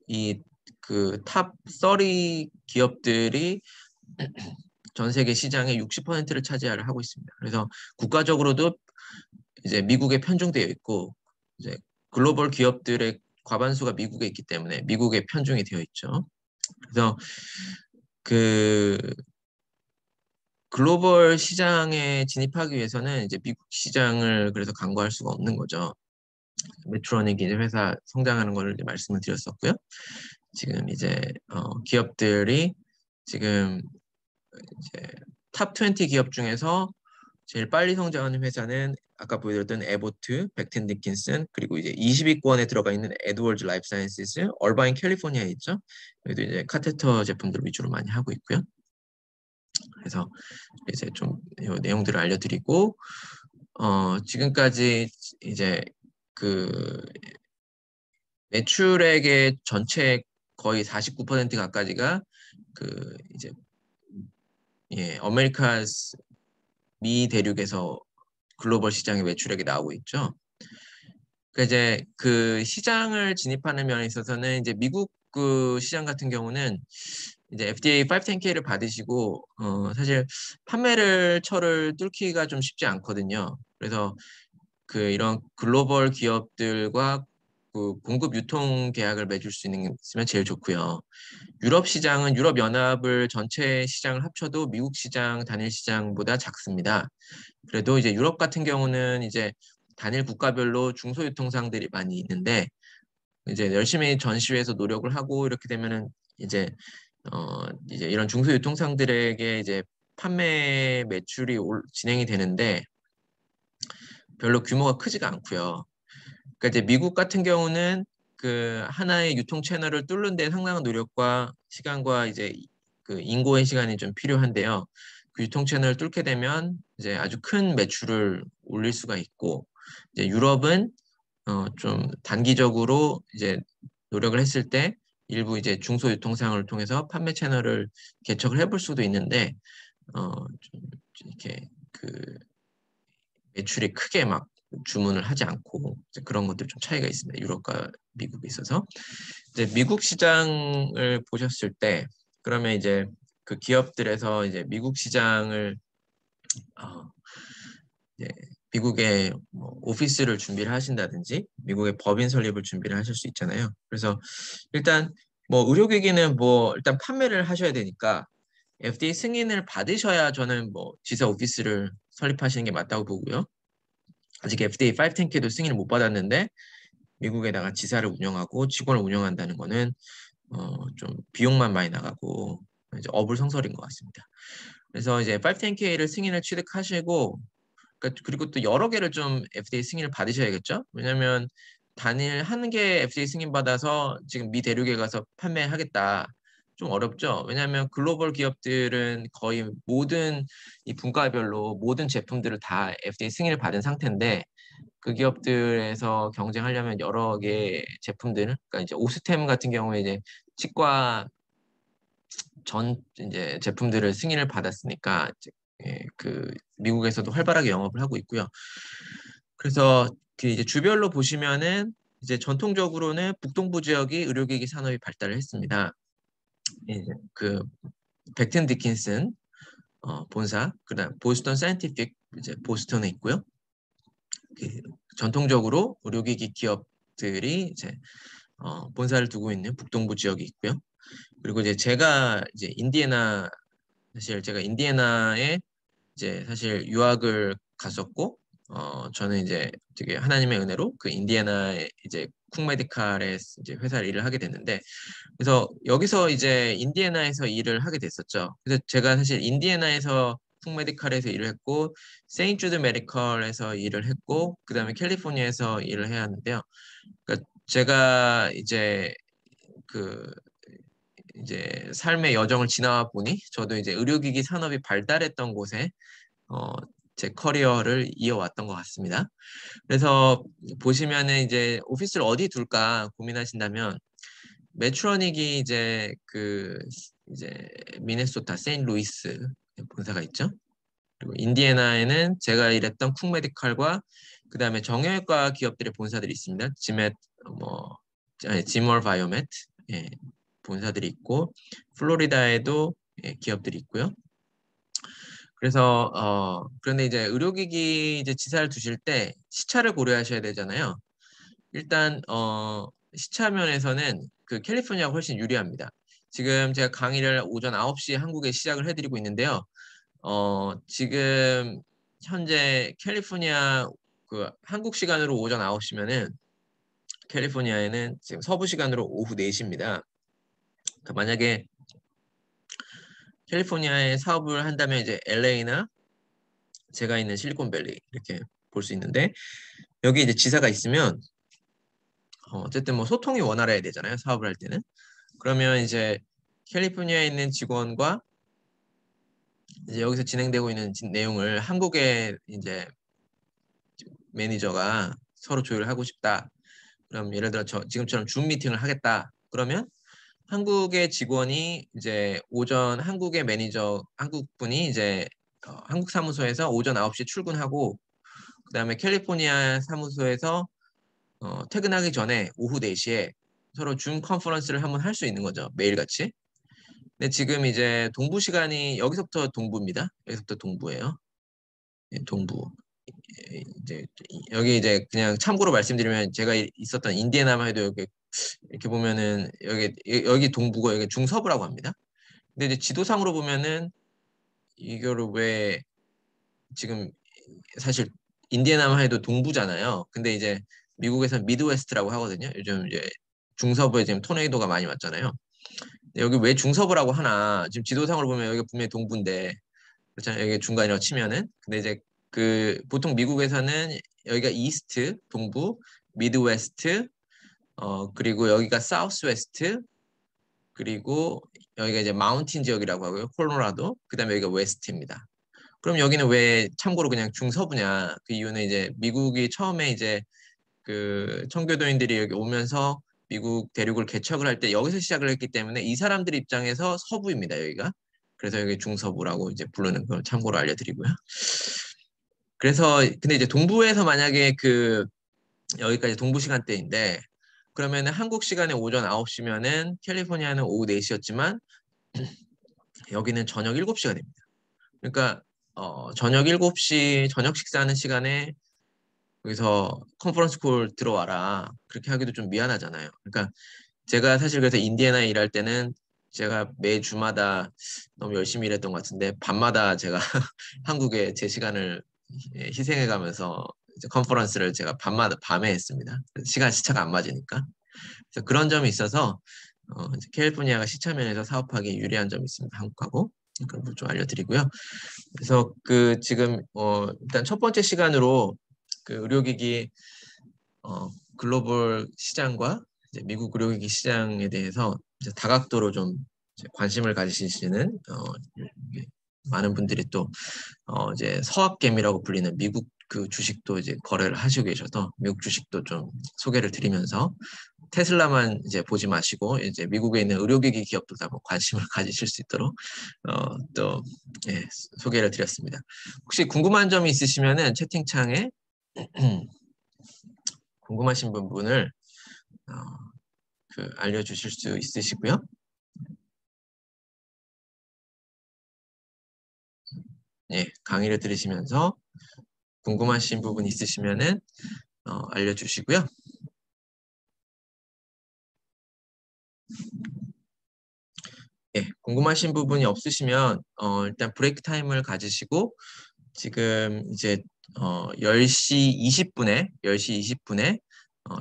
이 그 탑 30 기업들이 전 세계 시장의 60%를 차지를 하고 있습니다. 그래서 국가적으로도 이제 미국에 편중되어 있고 이제 글로벌 기업들의 과반수가 미국에 있기 때문에 미국에 편중이 되어 있죠. 그래서 그 글로벌 시장에 진입하기 위해서는 이제 미국 시장을 그래서 간과할 수가 없는 거죠. 메트로닉 이제 회사 성장하는 걸 말씀을 드렸었고요. 지금 이제 기업들이 지금 이제 탑 20 기업 중에서 제일 빨리 성장하는 회사는 아까 보여드렸던 에보트, 백튼 디킨슨, 그리고 이제 20위권에 들어가 있는 에드워즈 라이프 사이언시스, 얼바인 캘리포니아에 있죠. 여기도 이제 카테터 제품들 위주로 많이 하고 있고요. 그래서 이제 좀 이 내용들을 알려드리고 지금까지 이제 그 매출액의 전체 거의 49% 가까이가 그 이제 예, 아메리카스 미 대륙에서 글로벌 시장의 매출액이 나오고 있죠. 그러니까 이제 그 시장을 진입하는 면에 있어서는 이제 미국 그 시장 같은 경우는 이제 FDA 510K를 받으시고 사실 판매를 철을 뚫기가 좀 쉽지 않거든요. 그래서 그 이런 글로벌 기업들과 그 공급 유통 계약을 맺을 수 있으면 제일 좋고요. 유럽 시장은 유럽 연합을 전체 시장을 합쳐도 미국 시장 단일 시장보다 작습니다. 그래도 이제 유럽 같은 경우는 이제 단일 국가별로 중소유통상들이 많이 있는데 이제 열심히 전시회에서 노력을 하고 이렇게 되면은 이제 이제 이런 중소유통상들에게 이제 판매 매출이 진행이 되는데 별로 규모가 크지가 않고요. 그러니까 이제 미국 같은 경우는 그 하나의 유통 채널을 뚫는 데 상당한 노력과 시간과 이제 그 인고의 시간이 좀 필요한데요. 그 유통 채널을 뚫게 되면 이제 아주 큰 매출을 올릴 수가 있고 이제 유럽은 좀 단기적으로 이제 노력을 했을 때 일부 이제 중소유통상을 통해서 판매 채널을 개척을 해볼 수도 있는데 좀 이렇게 그 매출이 크게 막 주문을 하지 않고 그런 것들 좀 차이가 있습니다. 유럽과 미국에 있어서. 이제 미국 시장을 보셨을 때 그러면 이제 그 기업들에서 이제 미국 시장을 어, 이제 미국에 뭐 오피스를 준비를 하신다든지 미국의 법인 설립을 준비를 하실 수 있잖아요. 그래서 일단 뭐 의료기기는 뭐 일단 판매를 하셔야 되니까 FDA 승인을 받으셔야 저는 뭐 지사 오피스를 설립하시는 게 맞다고 보고요. 아직 FDA 510K도 승인을 못 받았는데 미국에다가 지사를 운영하고 직원을 운영한다는 거는 좀 비용만 많이 나가고 이제 어불성설인 것 같습니다. 그래서 이제 510K를 승인을 취득하시고 그러니까 그리고 또 여러 개를 좀 FDA 승인을 받으셔야겠죠. 왜냐하면 단일 한 개 FDA 승인 받아서 지금 미 대륙에 가서 판매하겠다. 좀 어렵죠. 왜냐하면 글로벌 기업들은 거의 모든 이 분과별로 모든 제품들을 다 FDA 승인을 받은 상태인데 그 기업들에서 경쟁하려면 여러 개의 제품들, 그러니까 이제 오스템 같은 경우에 이제 치과 전 이제 제품들을 승인을 받았으니까 이제 그 미국에서도 활발하게 영업을 하고 있고요. 그래서 그 이제 주별로 보시면은 이제 전통적으로는 북동부 지역이 의료기기 산업이 발달을 했습니다. 이제 그 벡튼 디킨슨 본사, 그다음 보스턴 사이언티픽 이제 보스턴에 있고요. 그 전통적으로 의료기기 기업들이 이제 본사를 두고 있는 북동부 지역이 있고요. 그리고 이제 제가 이제 인디애나 사실 제가 인디애나에 이제 사실 유학을 갔었고 저는 이제 되게 하나님의 은혜로 그 인디애나에 이제 쿵 메디칼에 이제 회사를 일을 하게 됐는데 그래서 여기서 이제 인디애나에서 일을 하게 됐었죠. 그래서 제가 사실 인디애나에서 쿵 메디칼에서 일을 했고 세인트 주드 메디컬에서 일을 했고 그다음에 캘리포니아에서 일을 해야 하는데요. 그러니까 제가 그 이제 삶의 여정을 지나와 보니 저도 이제 의료기기 산업이 발달했던 곳에 어, 제 커리어를 이어왔던 것 같습니다. 그래서 보시면은 이제 오피스를 어디 둘까 고민하신다면 메트로닉이 이제 미네소타 세인트루이스 본사가 있죠. 그리고 인디애나에는 제가 일했던 쿵 메디칼과 그다음에 정형외과 기업들의 본사들이 있습니다. 뭐 지멀 바이오메트 예, 본사들이 있고 플로리다에도 기업들이 있고요. 그래서 그런데 이제 의료기기 이제 지사를 두실 때 시차를 고려하셔야 되잖아요. 일단 시차 면에서는 그 캘리포니아가 훨씬 유리합니다. 지금 제가 강의를 오전 9시에 한국에 시작을 해드리고 있는데요. 지금 현재 캘리포니아 그 한국 시간으로 오전 9시면은 캘리포니아에는 지금 서부 시간으로 오후 4시입니다. 그러니까 만약에 캘리포니아에 사업을 한다면 이제 LA나 제가 있는 실리콘밸리 이렇게 볼 수 있는데 여기 이제 지사가 있으면 어쨌든 뭐 소통이 원활해야 되잖아요. 사업을 할 때는. 그러면 이제 캘리포니아에 있는 직원과 이제 여기서 진행되고 있는 내용을 한국의 이제 매니저가 서로 조율을 하고 싶다. 그럼 예를 들어 지금처럼 줌 미팅을 하겠다. 그러면 한국의 직원이 이제 오전 한국의 매니저 한국 분이 이제 한국 사무소에서 오전 9시 출근하고 그다음에 캘리포니아 사무소에서 퇴근하기 전에 오후 4시에 서로 줌 컨퍼런스를 한번 할 수 있는 거죠. 매일같이. 근데 지금 이제 동부 시간이 여기서부터 동부입니다. 여기서부터 동부예요. 예, 동부. 이제 여기 이제 그냥 참고로 말씀드리면 제가 있었던 인디애나만 해도 이렇게 보면은 여기 동부고 여기 중서부라고 합니다. 근데 이제 지도상으로 보면은 이거를 왜 지금 사실 인디애나만 해도 동부잖아요. 근데 이제 미국에서는 미드웨스트라고 하거든요. 요즘 이제 중서부에 지금 토네이도가 많이 왔잖아요. 여기 왜 중서부라고 하나? 지금 지도상으로 보면 여기가 분명히 동부인데 그렇잖아요. 여기 중간이라고 치면은. 근데 이제 그 보통 미국에서는 여기가 이스트, 동부, 미드웨스트, 그리고 여기가 사우스웨스트, 그리고 여기가 이제 마운틴 지역이라고 하고요. 콜로라도. 그다음에 여기가 웨스트입니다. 그럼 여기는 왜 참고로 그냥 중서부냐? 그 이유는 이제 미국이 처음에 이제 그 청교도인들이 여기 오면서 미국 대륙을 개척을 할 때 여기서 시작을 했기 때문에 이 사람들 입장에서 서부입니다, 여기가. 그래서 여기 중서부라고 이제 부르는 걸 참고로 알려드리고요. 그래서 근데 이제 동부에서 만약에 그 여기까지 동부 시간대인데 그러면은 한국 시간에 오전 9시면은 캘리포니아는 오후 4시였지만 여기는 저녁 7시가 됩니다. 그러니까 저녁 7시 저녁 식사하는 시간에 여기서 컨퍼런스 콜 들어와라. 그렇게 하기도 좀 미안하잖아요. 그러니까 제가 사실 그래서 인디애나에 일할 때는 제가 매 주마다 너무 열심히 일했던 것 같은데 밤마다 제가 한국에 제 시간을 희생해 가면서 컨퍼런스를 제가 밤에 했습니다. 시간 시차가 안 맞으니까. 그래서 그런 점이 있어서 이제 캘리포니아가 시차 면에서 사업하기 유리한 점이 있습니다. 한국하고. 그런 걸 좀 알려드리고요. 그래서 그 지금 일단 첫 번째 시간으로 그 의료기기 글로벌 시장과 이제 미국 의료기기 시장에 대해서 이제 다각도로 좀 관심을 가지시는 많은 분들이 또 이제 서학개미라고 불리는 미국 그 주식도 이제 거래를 하시고 계셔서 미국 주식도 좀 소개를 드리면서 테슬라만 이제 보지 마시고 이제 미국에 있는 의료기기 기업들도 한번 관심을 가지실 수 있도록 또 소개를 드렸습니다. 혹시 궁금한 점이 있으시면은 채팅창에 궁금하신 부분을 알려주실 수 있으시고요. 강의를 들으시면서 궁금하신 부분 있으시면은 알려주시고요. 궁금하신 부분이 없으시면 일단 브레이크 타임을 가지시고 지금 이제 10시 20분에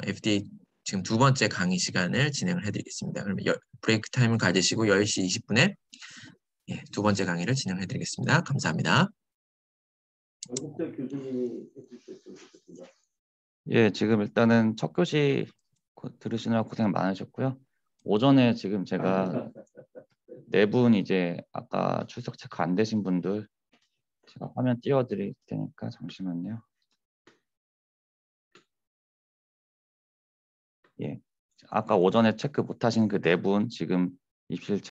FDA 지금 두 번째 강의 시간을 진행을 해드리겠습니다. 그러면 브레이크 타임을 가지시고 10시 20분에 두 번째 강의를 진행해 드리겠습니다. 감사합니다. 원국대 교수님이 해주셨으면 좋겠습니다. 예, 지금 일단은 첫 교시 들으시느라 고생 많으셨고요. 오전에 지금 제가 네 분 이제 아까 출석 체크 안 되신 분들 제가 화면 띄워드릴 테니까 잠시만요. 예, 아까 오전에 체크 못하신 그 네 분 지금 입실